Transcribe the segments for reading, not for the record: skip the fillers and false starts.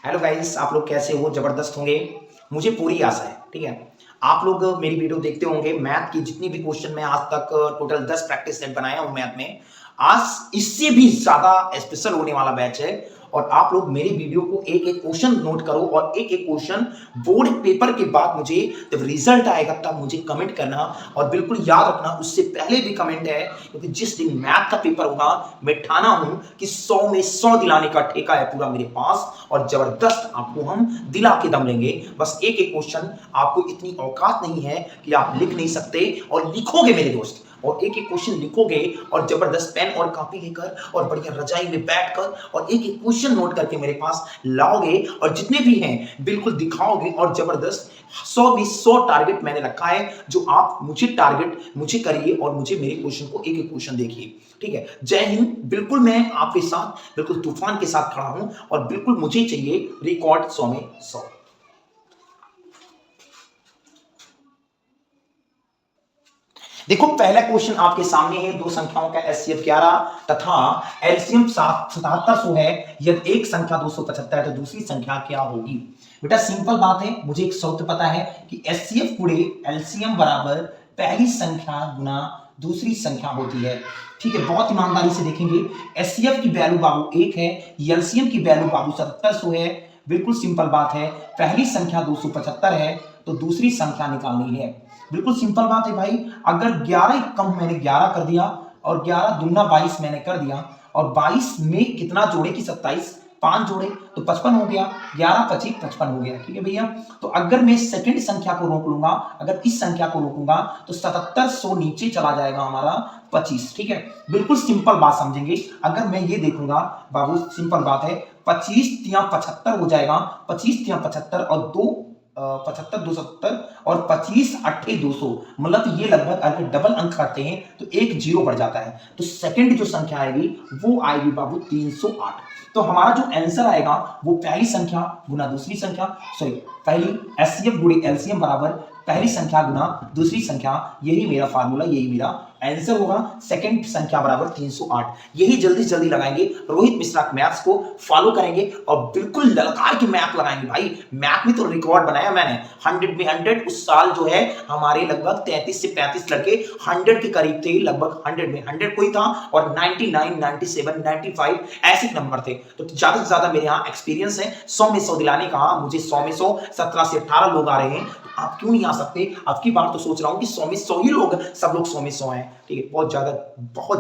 Hello guys, आप लोग कैसे हो? जबरदस्त होंगे, मुझे पूरी आशा है। ठीक है, आप लोग मेरी वीडियो देखते होंगे। मैथ की जितनी भी क्वेश्चन मैं आज तक टोटल 10 प्रैक्टिस सेट बनाया हूं मैथ में, आज इससे भी ज्यादा स्पेशल होने वाला बैच है। और आप लोग मेरी वीडियो को एक एक क्वेश्चन नोट करो और एक एक क्वेश्चन बोर्ड पेपर के बाद मुझे जब रिजल्ट आएगा तब मुझे कमेंट करना। और बिल्कुल याद रखना, उससे पहले भी कमेंट है, क्योंकि जिस दिन मैथ का पेपर होगा मैं ठाना हूं कि 100 में 100 दिलाने का ठेका है पूरा मेरे पास, और जबरदस्त आपको हम दिला के दम लेंगे। बस एक एक क्वेश्चन, आपको इतनी औकात नहीं है कि आप लिख नहीं सकते, और लिखोगे मेरे दोस्त, और एक एक क्वेश्चन लिखोगे और जबरदस्त पेन और कॉपी लेकर और बढ़िया रजाई में बैठकर और एक एक क्वेश्चन नोट करके मेरे पास लाओगे, और जितने भी हैं बिल्कुल दिखाओगे। और जबरदस्त 100 में 100 टारगेट मैंने रखा है, जो आप मुझे टारगेट मुझे करिए और मुझे मेरे क्वेश्चन को एक एक क्वेश्चन देखिए। ठीक है, जय हिंद। बिल्कुल मैं आपके साथ बिल्कुल तूफान के साथ खड़ा हूं, और बिल्कुल मुझे चाहिए रिकॉर्ड 100 में 100। देखो, पहला क्वेश्चन आपके सामने है। दो संख्याओं का एचसीएफ 11 तथा एलसीएम 7700 है। यदि एक संख्या 275 है तो दूसरी संख्या क्या होगी? बेटा सिंपल बात है, मुझे एक सूत्र पता है कि एचसीएफ गुणे एलसीएम बराबर पहली संख्या गुना दूसरी संख्या होती है। ठीक है, बहुत ईमानदारी से देखेंगे। एचसीएफ की वैल्यू बाबू 1 है, एलसीएम की वैल्यू बाबू 7700 है। बिल्कुल सिंपल बात है, पहली संख्या 275 है तो दूसरी संख्या निकालनी है। बिल्कुल सिंपल बात है भाई। अगर 11 कम मैंने 11 कर दिया और 11 दूना 22 मैंने कर दिया, और 22 में कितना जोड़े कि 27, 5 जोड़े तो 55 हो गया। 11 25 55 हो गया। ठीक है भैया, तो अगर मैं सेकंड संख्या को रोक लूंगा, अगर इस संख्या को रोकूंगा तो 7700 नीचे चला जाएगा हमारा 25। ठीक है, बिल्कुल सिंपल बात समझेंगे। अगर मैं ये देखूंगा बाबू, सिंपल बात है, 25 तिया 75 हो जाएगा। 25 तिया 75 और 2 75 270 और 25 अट्ठे 200, मतलब ये लगभग अगर डबल अंक करते हैं तो एक जीरो बढ़ जाता है। तो सेकंड जो संख्या आएगी वो आएगी बाबू 308। तो हमारा जो आंसर आएगा वो पहली संख्या गुना दूसरी संख्या, सॉरी पहली एचसीएफ गुणे एलसीएम बराबर पहली संख्या गुना दूसरी संख्या। यही मेरा फार्मूला, यही मेरा आंसर होगा। सेकंड संख्या बराबर 308। यही जल्दी से जल्दी लगाएंगे, रोहित मिश्रा मैथ्स को फॉलो करेंगे और बिल्कुल ललकार के मैथ लगाएंगे। भाई मैथ में तो रिकॉर्ड बनाया मैंने, 100 में 100। उस साल जो है हमारे लगभग 33 से 35 लड़के 100 के करीब थे, लगभग 100 में 100 कोई था, और 99 97 95 ऐसे नंबर थे। तो ज्यादा से ज्यादा मेरे यहाँ एक्सपीरियंस है 100 में 100 दिलाने का। मुझे 100 में 100 17 से 18 लोग आ रहे हैं, आप क्यों नहीं आ सकते? अब की बार तो सोच रहा हूं कि 100 में 100 ही लोग, सब लोग 100 में 100 हैं। ठीक है, बहुत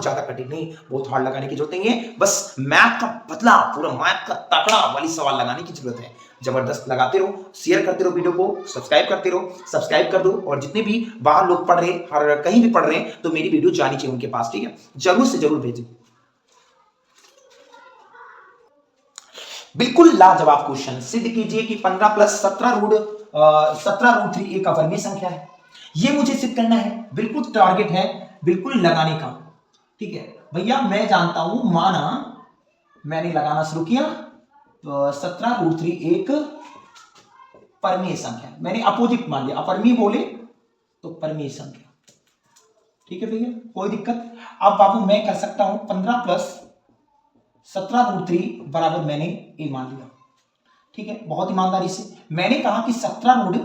ज्यादा कठिन नहीं, बहुत हार्ड लगाने की जरूरत नहीं है। बस मैथ का पतला, पूरा मैथ का तकड़ा वाली सवाल लगाने की जरूरत है। जबरदस्त लगाते रहो, शेयर करते रहो वीडियो को, सब्सक्राइब करते रहो, सब्सक्राइब कर दो। और जितने भी बाहर लोग पढ़ रहे, हर कहीं भी पढ़ रहे हैं, तो मेरी वीडियो जानी चाहिए उनके पास। ठीक है, जरूर से जरूर भेजें। बिल्कुल लाजवाब क्वेश्चन। सिद्ध कीजिए कि 15 प्लस 17 रूट 3 एक अवर्णीय संख्या है। ये मुझे सिद्ध करना है, बिल्कुल टारगेट है, बिल्कुल लगाने का। ठीक है भैया, मैं जानता हूं, माना मैंने लगाना शुरू किया, तो 17 रूट 3 एक परमेय संख्या। मैंने अपोजिट मान लिया, अपरमीय बोले तो परमेय संख्या। ठीक है भैया, कोई दिक्कत? अब बाबू मैं कर सकता हूं 15 प्लस 17 रूट 3 बराबर मैंने ए मान लिया। ठीक है, बहुत ईमानदारी से मैंने कहा कि 17 रूट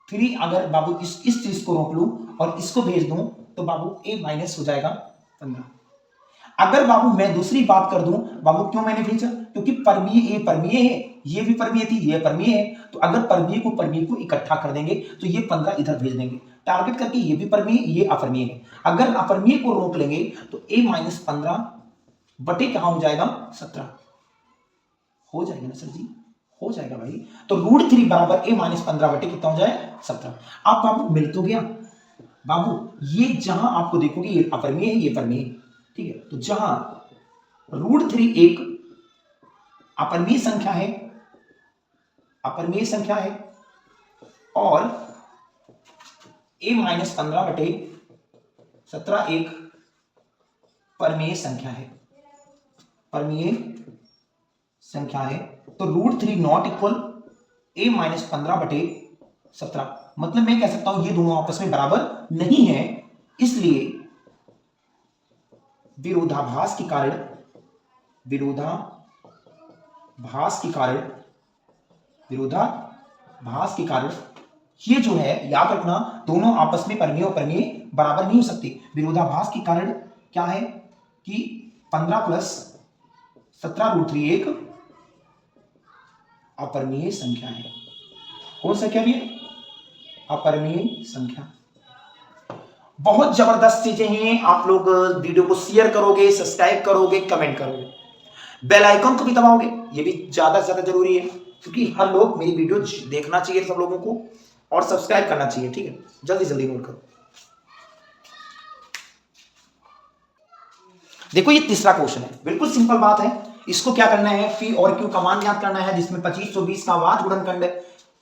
3, अगर बाबू इस चीज को रोक लूं और इसको भेज दूं तो बाबू ए माइनस हो जाएगा 15। अगर बाबू मैं दूसरी बात कर दूं, बाबू क्यों मैंने भेजा? क्योंकि परमीय ए परमीय है, ये भी परमीय थी, ये परमीय है, तो अगर परमीय को इकट्ठा कर देंगे तो ये 15 इधर भेज देंगे, टारगेट करके ये भी परमीय, ये अपरमीय है। अगर अपरमीय को रोक लेंगे तो ए माइनस 15 बटे कहां हो जाएगा 17। हो जाएगा ना सर जी? हो जाएगा भाई। तो रूट 3 बराबर ए माइनस 15 बटे कितना हो जाए 17। आप बाबू मिल तो गया बाबू, ये जहां आपको देखोगे ये अपरमीय है, ये परमीय है। ठीक है, तो जहां रूट 3 एक अपरमीय संख्या है, अपरमीय संख्या है, और ए माइनस 15 बटे 17 एक परमीय संख्या है, परमीय संख्या है, तो root 3 not equal a minus 15 बटे 17। मतलब मैं कह सकता हूं ये दोनों आपस में बराबर नहीं है, इसलिए विरोधाभास के कारण, विरोधाभास विरोधाभास के कारण, विरोधाभास के कारण ये जो है याद रखना, दोनों आपस में परिमेय और परिमेय बराबर नहीं हो सकते। विरोधाभास के कारण क्या है कि 15 प्लस 17√3 एक अपरिमेय संख्या है। कौन संख्या भी है? अपरिमेय संख्या। बहुत जबरदस्त चीजें हैं। आप लोग वीडियो को शेयर करोगे, सब्सक्राइब करोगे, कमेंट करोगे, बेल आइकन को भी दबाओगे, ये भी ज्यादा से ज्यादा जरूरी है, क्योंकि हर लोग मेरी वीडियो देखना चाहिए सब लोगों को, और सब्सक्राइब करना चाहिए। ठीक है, जल्दी जल्दी नोट करो। देखो ये तीसरा क्वेश्चन है, बिल्कुल सिंपल बात है। इसको क्या करना है, पी और क्यू का मान याद करना है, जिसमें 25 120 का अभाज्य गुणनखंड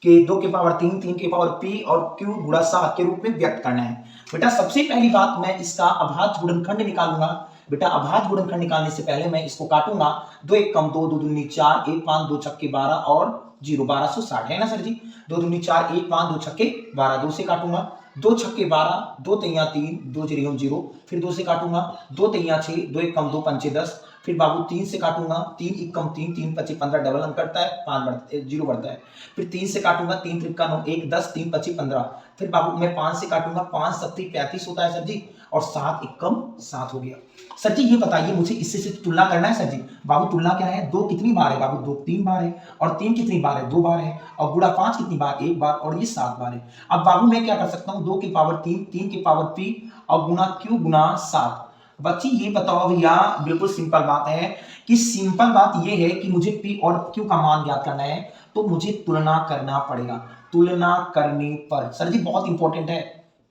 के 2 के पावर 3 3 के पावर पी और क्यू गुणा 7 के रूप में व्यक्त करना है। बेटा सबसे पहली बात, मैं इसका अभाज्य गुणनखंड निकालूंगा। बेटा अभाज्य गुणनखंड निकालने से पहले मैं इसको काटूंगा। 2 1 कम 2, 2 दूनी 4, 1 5 2 छक्के 12 और 0 1260 है ना सर जी। 2 दूनी 4, 1 5 2 छक्के 12, 2 से काटूंगा, 2 छक्के 12, 2 तिया 3, 2 0 0, फिर 2 से काटूंगा, 2 तिया 6, 2 1 कम 2 पंचे 10, फिर बाबू 3 से काटूंगा, 3 1 कम 3, 3 5 15, डबल अंक कटता है, 5 बढ़ता है, 0 बढ़ता है, फिर 3 से काटूंगा, 3 3 9 1 10, 3 5 15, फिर बाबू मैं 5 से काटूंगा, 5 7 35 होता है सर जी, और 7 1 कम 7 हो गया। सर जी ये बताइए मुझे इससे से तुलना करना है सर जी। बाबू तुलना क्या है, 2 कितनी बार है बाबू, 2 3 बार है, और 3 कितनी बार है, 2 बार है, और गुणा 5 कितनी बार, 1 बार, और ये 7 बार है। अब बाबू मैं क्या कर सकता हूँ, 2 की पावर 3, 3 की पावर पी और गुणा क्यू गुणा 7। बच्ची ये बताओ भैया, बिल्कुल सिंपल बात है कि सिंपल बात ये है कि मुझे पी और क्यू का मान ज्ञात करना है, तो मुझे तुलना करना पड़ेगा। तुलना करने पर सर जी बहुत इंपॉर्टेंट है,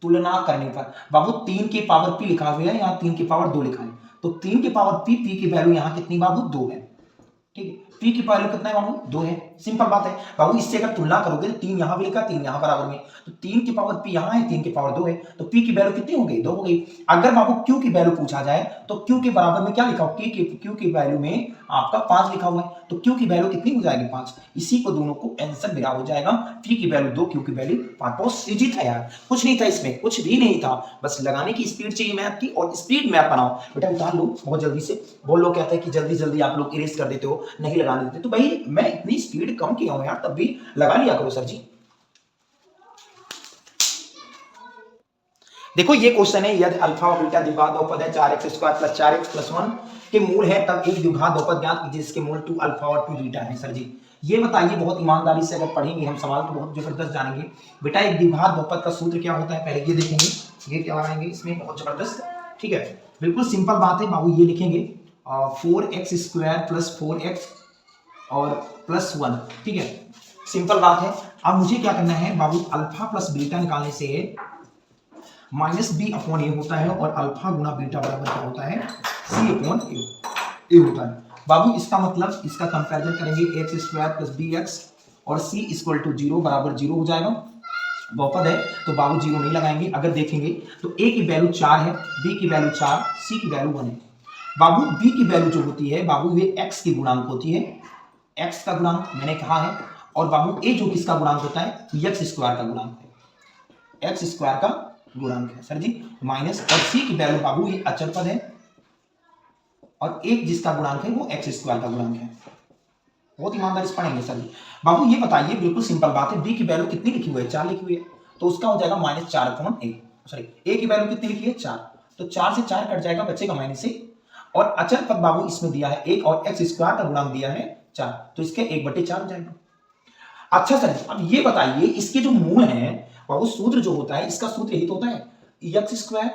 तुलना करने पर बाबू 3 के पावर पी लिखा हुआ है, यहाँ 3 के पावर 2 लिखा है, तो 3 के पावर पी, पी की वैल्यू यहाँ कितनी बाबू 2 है। ठीक है, पी की वैल्यू कितना है बाबू 2 है, सिंपल बात है बाबू। इससे अगर तुलना करोगे तो 3 यहां भी लिखा, 3 यहां बराबर में, तो 3 की पावर पी यहां है, 3 की पावर 2 है, तो पी की वैल्यू कितनी हो गई 2 हो गई। अगर बाबू क्यू की वैल्यू पूछा जाए तो क्यू के बराबर में क्या लिखा हो, क्यू की वैल्यू में आपका 5 लिखा हुआ है, तो क्यू की वैल्यू कितनी हो जाएगी 5। इसी को दोनों को आंसर मेरा हो जाएगा, पी की वैल्यू 2, क्यू की वैल्यू 5। बहुत इजी था यार, कुछ नहीं था इसमें, कुछ भी नहीं था, बस लगाने की स्पीड चाहिए मैथ की, और स्पीड मैथ बनाओ बेटा। उतार लो बहुत जल्दी से। बहुत लोग कहते हैं कि जल्दी जल्दी आप लोग इरेज कर देते हो, नहीं लगाने देते, तो भाई मैं इतनी स्पीड कम किया हूं यार, तब भी लगा लिया करो सर जी। देखो ये क्वेश्चन है, यदि अल्फा और बीटा द्विघात बहुपद है 4x² + 4x + 1 के मूल है, तब एक द्विघात बहुपद ज्ञात कीजिए जिसके मूल 2 अल्फा और 2 बीटा है। सर जी ये बताइए, बहुत ईमानदारी से अगर पढ़ेंगे हम सवाल तो बहुत जबरदस्त जानेंगे। बेटा एक द्विघात बहुपद का सूत्र क्या होता है, पहले ये देखेंगे, ये क्या लगाएंगे इसमें, बहुत जबरदस्त। ठीक है, बिल्कुल सिंपल बात है बाबू, ये लिखेंगे 4x² + 4x और +1। ठीक है, सिंपल बात है। अब मुझे क्या करना है बाबू, अल्फा प्लस बीटा निकालने से -b/a होता है, और अल्फा गुना बीटा बराबर क्या होता है, c/a होता है। बाबू इसका मतलब, इसका कंपैरिजन करेंगे, x² + bx और c = 0 बराबर 0 हो जाएगा। बहुपद है तो बाबू 0 नहीं लगाएंगे। अगर देखेंगे तो a की वैल्यू 4 है, b की वैल्यू 4, c की वैल्यू 1 है। बाबू b की वैल्यू जो होती है बाबू, ये x की गुणांक होती है, x का गुणांक मैंने कहा है, और बाबू a जो किसका गुणांक होता है, x² का गुणांक है, x² का गुणांक है सर जी, माइनस, और c की वैल्यू बाबू ये अचर पद है, और एक जिसका गुणांक है वो x² का गुणांक है। बहुत ईमानदारी से पढ़ेंगे सर जी। बाबू ये बताइए, बिल्कुल सिंपल बात है, b की वैल्यू कितनी लिखी हुई है, 4 लिखी हुई है, तो उसका हो जाएगा -4/a। सॉरी, a की वैल्यू कितनी लिखी है 4, तो 4 से 4 कट जाएगा, बचेगा -1, और अचर पद बाबू इसमें दिया है 1, और x² का गुणांक दिया है 4, तो इसके 1/4 हो जाएगा। अच्छा सर, अब ये बताइए इसके जो मूल है बाबू, सूत्र जो होता है इसका सूत्र यही तो होता है, x²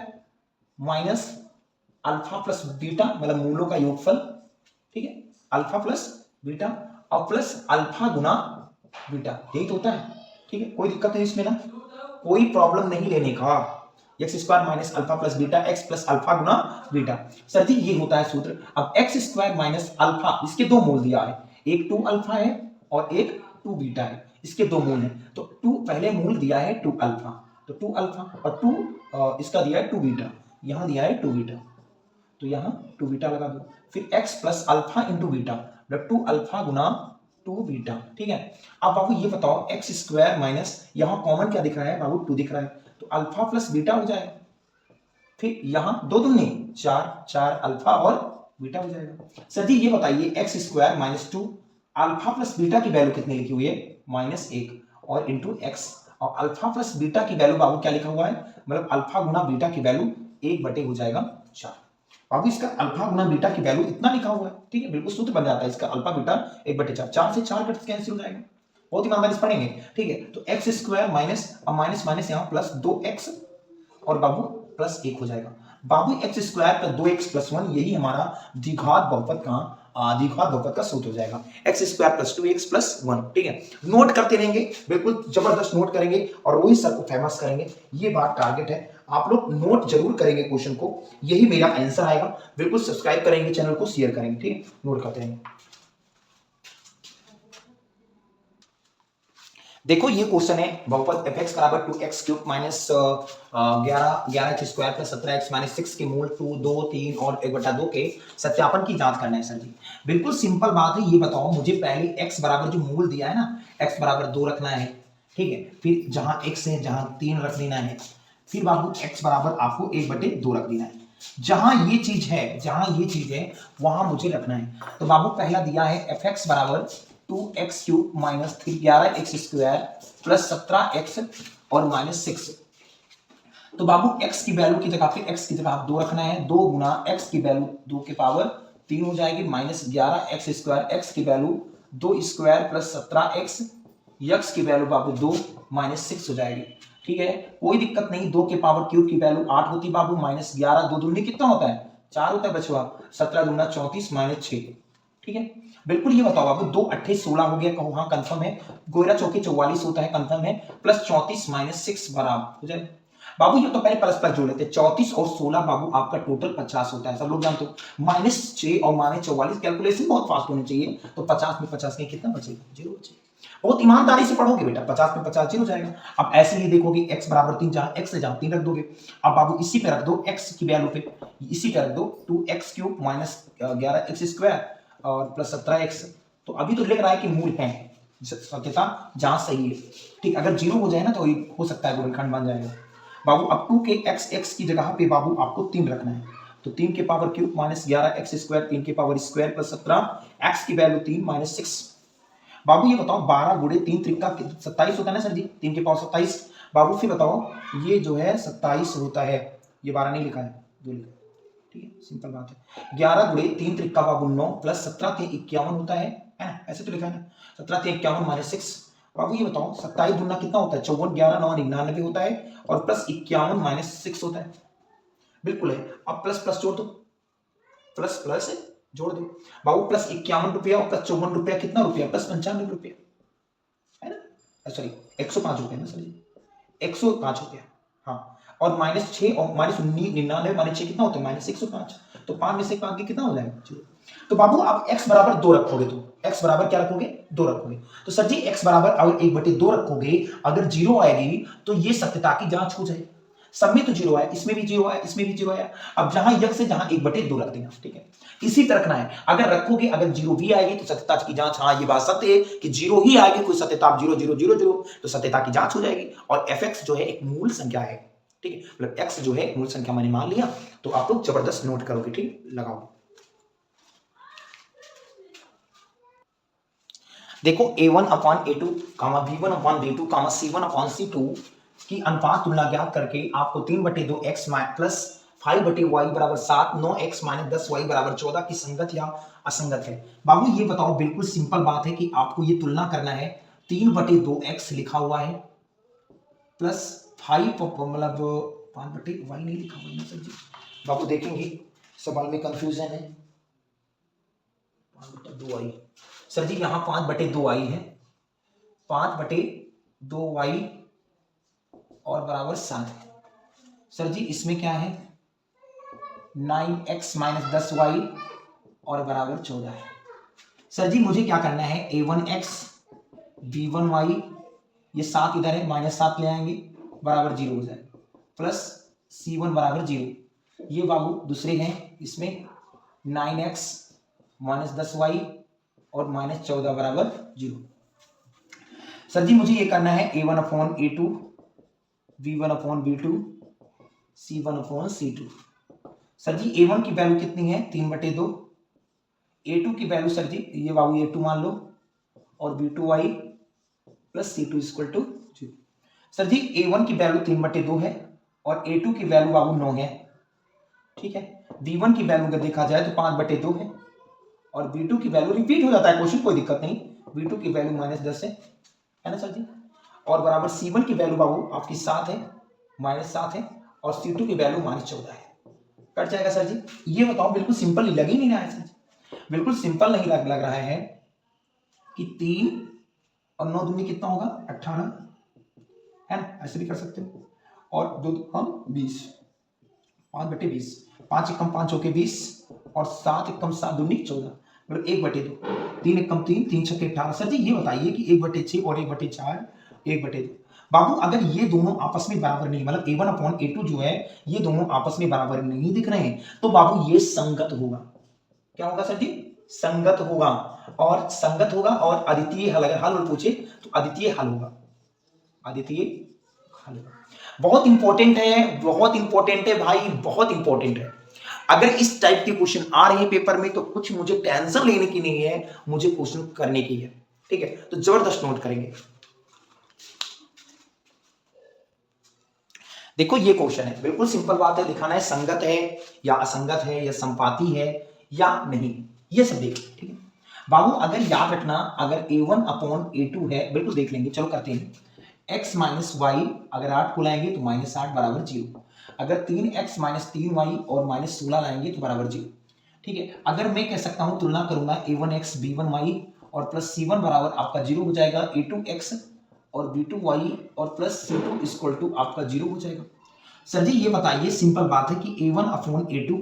minus alpha plus beta, मतलब मूलों का योगफल। ठीक है, अल्फा प्लस बीटा और प्लस अल्फा गुना बीटा, यही तो होता है। ठीक है, कोई दिक्कत है इसमें ना, कोई प्रॉब्लम नहीं लेने का। x² minus alpha plus beta, x plus alpha गुना बीटा, सर जी ये होता है सूत्र। अब x² माइनस अल्फा, इसके दो मूल दिया है, एक 2 अल्फा है और एक 2 बीटा है, इसके दो मूल हैं, तो 2 पहले मूल दिया है 2 अल्फा, तो 2 अल्फा, और 2 इसका दिया है 2 बीटा, यहां दिया है 2 बीटा, तो यहां 2 बीटा लगा दो, फिर x plus alpha into beta, 2 alpha गुना 2 बीटा। ठीक है, अब बाबू ये बताओ, x² माइनस, यहां कॉमन क्या दिख रहा है बाबू, 2 दिख रहा है, तो अल्फा प्लस बीटा हो जाएगा, फिर यहां 2 दूनी 4, 4 अल्फा और बीटा हो जाएगा। सर जी ये बताइए, x² minus 2 alpha plus beta की वैल्यू कितनी लिखी हुई है, -1 और इंटू एक्स, और अल्फा प्लस बीटा की वैल्यू बाबू क्या लिखा हुआ है, मतलब अल्फा गुना बीटा की वैल्यू 1 बटे हो जाएगा 4। बाबू इसका अल्फा गुना बीटा की वैल्यू इतना लिखा हुआ है, ठीक है, बिल्कुल सूत्र बन जाता है इसका, अल्फा बीटा 1 बटे 4, 4 से 4 कट कैंसिल हो जाएगा, बहुत ईमानदारी से पढ़ेंगे, ठीक है। तो एक्स स्क्वायर माइनस, अब माइनस माइनस यहाँ प्लस 2x और बाबू प्लस 1 हो जाएगा। बाबू x square plus 2x plus 1, यही हमारा द्विघात बहुपद का सूत्र हो जाएगा, x square plus 2x plus 1, ठीक है। नोट करते रहेंगे, बिल्कुल जबरदस्त नोट करेंगे और रोहित सर को फेमस करेंगे, ये बात टारगेट है। आप लोग नोट जरूर करेंगे क्वेश्चन को, यही मेरा आंसर आएगा। बिल्कुल सब्सक्राइब करेंगे, चैनल को शेयर करेंगे, ठीक है, नोट करते रहेंगे। देखो ये क्वेश्चन है, बहुपद fx बराबर 2x cube minus 11x square plus 17x minus 6 के मूल 2, 2, 3 और 1/2 के सत्यापन की जांच करना है सर जी। बिल्कुल सिंपल बात है, ये बताओ मुझे पहले x बराबर जो मूल दिया है ना, x बराबर 2 रखना है, ठीक है, फिर जहां x है जहां 3 रख लेना है, फिर बाबू x बराबर आपको 1/2 रख देना है। जहां ये चीज है वहां मुझे रखना है। तो बाबू पहला दिया है fx बराबर 2x cube minus 11x square plus 17x और माइनस 6। तो बाबू x की वैल्यू की जगह पे x की जगह आप 2 रखना है, 2 गुना x की वैल्यू 2 के पावर 3 हो जाएगी, माइनस 11x स्क्वायर, x की value 2 square plus 17x, x की वैल्यू बाबू 2 माइनस 6 हो जाएगी, ठीक है, कोई दिक्कत नहीं। 2 के पावर क्यूब की वैल्यू 8 होती बाबू, माइनस 11, 2 दूनी कितना होता है 4 होता है बचवा, 17 दूना 34 माइनस 6, ठीक है। बिल्कुल ये बताओ बाबू 2 8 16 हो गया, कहो हाँ कंफर्म है, गोयरा चौके 44 होता है, कंफर्म है, प्लस 34 माइनस 6 बराबर हो जाए बाबू। ये तो पहले प्लस प्लस जोड़ लेते हैं, 34 और 16 बाबू आपका टोटल 50 होता है, सब लोग जानते हो, माइनस 6 और माइनस 44, कैलकुलेशन बहुत फास्ट होनी चाहिए। तो 50 में 50 के कितना बचेगा, 0 बचेगा। बहुत ईमानदारी से पढ़ोगे बेटा, 50 में 50 0 जाएगा। अब ऐसे ही देखोगे x बराबर 3, जहां x है जहां 3 रख दोगे। अब बाबू इसी पे रख दो x की वैल्यू पे, इसी पे रख दो 2x cube minus 11x square और प्लस 17x। तो अभी तो लिख रहा है कि मूल है, सत्यता जांच सही है, ठीक। अगर 0 हो जाए ना तो हो सकता है गुणनखंड बन जाएगा बाबू। अब 2 के x की जगह पे बाबू आपको 3 रखना है, तो 3 के power cube minus 11x square, 3 के पावर स्क्वायर प्लस 17x की वैल्यू 3 माइनस 6। बाबू ये बताओ 12 गुणे 3 त्रिका 27 होता है ना सर जी, 3 के पावर 27। बाबू फिर बताओ ये जो है 27 होता है, ये 12 नहीं लिखा है, 2 लिखा है, ठीक है, सिंपल बात है। 11 गुणे 3 त्रिका बाबू 9 प्लस 17 3 51 होता है ना, ऐसे तो लिखा है ना, 17 3 51 माइनस 6। बाबू ये बताओ 27 दुना कितना होता है, 54, 11 9 99 होता है, और प्लस 51 माइनस 6 होता है, बिल्कुल है। अब प्लस प्लस जोड़ दो, प्लस प्लस जोड़ दो बाबू, प्लस 51 रुपया और प्लस 54 रुपया कितना रुपया, प्लस 95 रुपया है ना, सॉरी 105 रुपया ना सर जी, 105 रुपया, हाँ। और माइनस 6 और माइनस 99 माइनस 6 कितना होता है, माइनस 105। तो 5 में से 5 कितना हो जाएगा, तो बाबू आप x बराबर 2 रखोगे, तो x बराबर क्या रखोगे, 2 रखोगे। तो सर जी x बराबर अगर 1/2 रखोगे, अगर 0 आएगी तो ये सत्यता की जांच हो जाएगी। सब में तो 0 है, इसमें भी 0 है, इसमें भी 0 है। अब जहां x से जहां 1/2 रख देना, ठीक है, इसी तरह रखना है। अगर रखोगे, अगर 0 भी आएगी तो सत्यता की जांच, हाँ ये बात सत्य है कि 0 ही आएगी, कोई सत्यता 0 0 0 0 तो सत्यता की जांच हो जाएगी। और fx जो है एक मूल संख्या है, ठीक है, मतलब x जो है मूल संख्या मैंने मान लिया, तो आप लोग जबरदस्त नोट करोगे, ठीक, लगाओ। देखो a1 upon a2, b1 upon b2, c1 upon c2 की अनुपात तुलना ज्ञात करके आपको 3/2 x प्लस 5/y बराबर 7, 9x माइनस 10y बराबर 14 की संगत या असंगत है। बाबू ये बताओ, बिल्कुल सिंपल बात है कि आपको ये तुलना करना है, 3/2x लिखा हुआ है प्लस 5 मतलब 5/y नहीं लिखा हुआ है सर जी, बाबू देखेंगे सवाल में कंफ्यूजन है, 5/2y सर जी, यहां 5/2y है, 5/2y और बराबर 7 है सर जी। इसमें क्या है, 9x माइनस 10y और बराबर 14 है सर जी। मुझे क्या करना है, a1x b1y, ये 7 इधर है, माइनस 7 ले आएंगे, बराबर 0 हो जाएगा, प्लस c1 बराबर 0। ये बाबू दूसरे हैं, इसमें 9x माइनस 10y और माइनस 14 बराबर 0। सर जी मुझे ये करना है a1 upon a2, b1 upon b2, c1 upon c2। Sir ji a1 की वैल्यू कितनी है, 3/2, a2 की वैल्यू सर जी, ये बाबू a2 मान लो और b2y plus c2 equal to 0। Sir ji a1 की वैल्यू 3/2 है और a2 की वैल्यू बाबू 9 है, ठीक है। b1 की वैल्यू अगर देखा जाए तो 5/2 है और b2 की वैल्यू रिपीट हो जाता है क्वेश्चन, कोई दिक्कत नहीं, b2 की वैल्यू -10 है ना सर जी। और बराबर c1 की वैल्यू बाबू आपकी 7 है, -7 है और c2 की वैल्यू -14 है। कट जाएगा सर जी। ये बताओ, बिल्कुल सिंपल लग ही नहीं रहा है सर जी, बिल्कुल सिंपल नहीं लग रहा है कि 3 और 9 दूनी कितना होगा 18 है ना, ऐसे भी कर सकते हो। और 2 हम 20, 5/20, 5 एकम 5 होके 20 और 7 एकम 7 दूनी 14, मतलब 1/2, 3 एकम 3, 3 छक्के 18। सर जी ये बताइए कि 1/6 और 1/4 1/2। बाबू अगर ये दोनों आपस में बराबर नहीं, मतलब a1/a2 जो है ये दोनों आपस में बराबर नहीं दिख रहे हैं, तो बाबू ये संगत होगा। क्या होगा सर जी, संगत होगा। और संगत होगा और अद्वितीय हल, अगर हल पूछे तो अद्वितीय हल होगा, अद्वितीय हल होगा। बहुत इंपॉर्टेंट है, बहुत इंपॉर्टेंट है भाई, बहुत इंपॉर्टेंट है। अगर इस टाइप के क्वेश्चन आ रहे हैं पेपर में तो कुछ मुझे टेंशन लेने की नहीं है, मुझे क्वेश्चन करने की है, ठीक है। तो जबरदस्त नोट करेंगे। देखो ये क्वेश्चन है, बिल्कुल सिंपल बात है, दिखाना है संगत है या असंगत है या संपाती है या नहीं, ये सब देख, ठीक है बाबू। अगर याद रखना, अगर a1/a2 है, बिल्कुल देख लेंगे, चलो करते हैं। x माइनस वाई अगर 8 को लाएंगे तो -8 बराबर 0। अगर 3x माइनस 3y और -16 लाएंगे तो बराबर 0, ठीक है। अगर मैं कह सकता हूं, तुलना करूंगा a1x b1y और प्लस c1 बराबर आपका 0 हो जाएगा, a2x और b2y और प्लस c2 इक्वल टू आपका 0 हो जाएगा। सर जी ये बताइए, सिंपल बात है कि a1/a2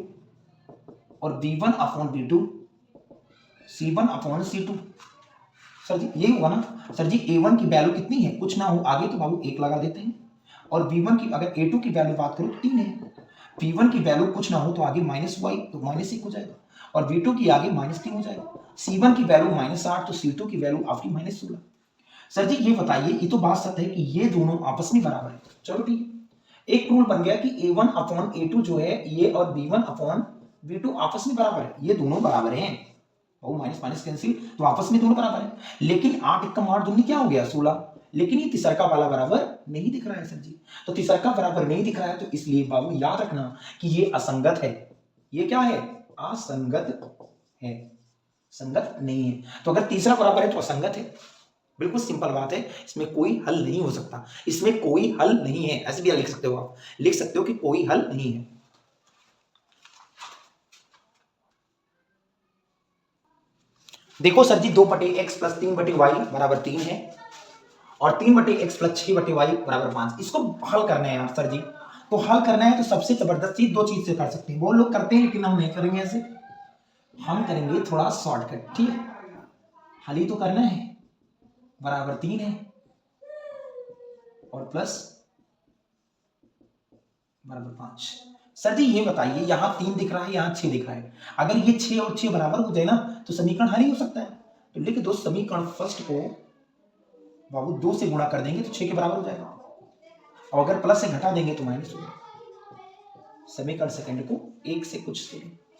और b1/b2 c1/c2, सर जी ये होगा ना। सर जी a1 की वैल्यू कितनी है, कुछ ना हो आगे तो बाबू 1 लगा देते हैं, और b1 की, अगर a2 की वैल्यू बात करो 3 है, b1 की वैल्यू कुछ ना हो तो आगे -y तो -1 हो जाएगा, और b2 की आगे -3 हो जाएगा, c1 की वैल्यू -8 तो c2 की वैल्यू आपकी -16। सर जी ये बताइए, ये तो बात सत्य है कि ये दोनों आपस में बराबर है, चलो ठीक है। एक रूल बन गया कि a1/a2 जो है ये और b1/b2 आपस में बराबर है, ये दोनों बराबर हैं, और माइनस माइनस कैंसिल, तो आपस में दोनों बराबर है। लेकिन 8 एकम 8 दूनी क्या हो गया 16, लेकिन ये तीसरका वाला बराबर नहीं दिख रहा है सर जी। तो तीसरका बराबर नहीं दिख रहा है, तो इसलिए बाबू याद रखना कि ये असंगत है। ये क्या है, असंगत है, संगत नहीं है। तो अगर तीसरा बराबर है तो असंगत है, बिल्कुल सिंपल बात है, इसमें कोई हल नहीं हो सकता, इसमें कोई हल नहीं है। ऐसे भी लिख सकते हो, आप लिख सकते हो कि कोई हल नहीं है। देखो सर जी 2/x प्लस 3/y बराबर 3 है और 3/x प्लस 6/y बराबर 5। इसको हल करना है यार सर जी, तो हल करना है तो सबसे जबरदस्त चीज 2 चीज से कर सकते हैं, वो लोग करते हैं लेकिन हम नहीं करेंगे ऐसे, हम करेंगे थोड़ा शॉर्टकट, ठीक है। हल ही तो करना है, बराबर 3 है और प्लस बराबर 5। सर जी ये बताइए, यहां 3 दिख रहा है, यहां 6 दिख रहा है, अगर ये 6 और 6 बराबर हो जाए ना तो समीकरण हल ही हो सकता है। तो लिख दो समीकरण फर्स्ट को बाबू 2 से गुणा कर देंगे तो 6 के बराबर हो जाएगा, और अगर प्लस से घटा देंगे तो माइनस हो जाएगा। समीकरण सेकंड को 1 से कुछ से,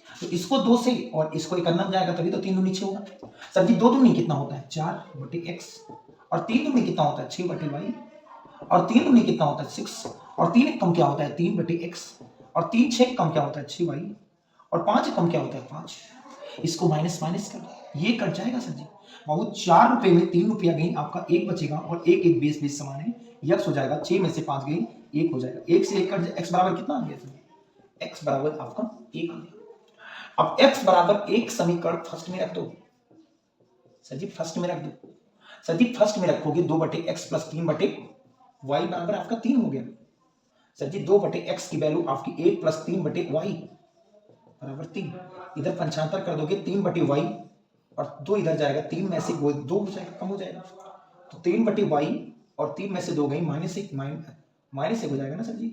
तो इसको 2 से और इसको 1 करना जाएगा, तभी तो 3 दूनी 6 होगा। सर जी 2 दूनी कितना होता है 4/x, और 3 दूनी कितना होता है 6/y, और 3 दूनी कितना होता है 6, और 3 कम क्या होता है 3/x, और 3 6 कम क्या होता है 6y, और 5 कम क्या होता है 5। इसको माइनस माइनस कर दो, ये कट जाएगा सर जी। बहुत 4 रुपए में 3 रुपया गई, आपका 1 बचेगा, और 1 1 बेस बेस समान है, यक्स हो जाएगा, 6 में से 5 गई 1 हो जाएगा, 1 से 1 कट जाए, x बराबर कितना आ गया सर, x बराबर आपका 1 आ गया। अब x बराबर 1 समीकरण फर्स्ट में रख दो सर जी, फर्स्ट में रख दो सर जी, फर्स्ट में रखोगे 2/x प्लस 3/y बराबर आपका 3 हो गया सर जी। 2/x की वैल्यू आपकी 1 प्लस 3/y बराबर 3, इधर 75 कर दोगे 3/y और 2 इधर जाएगा, 3 में से 2 हो जाएगा, कम हो जाएगा, तो 3/y और 3 में से 2 गई -1 -1 हो जाएगा ना सर जी,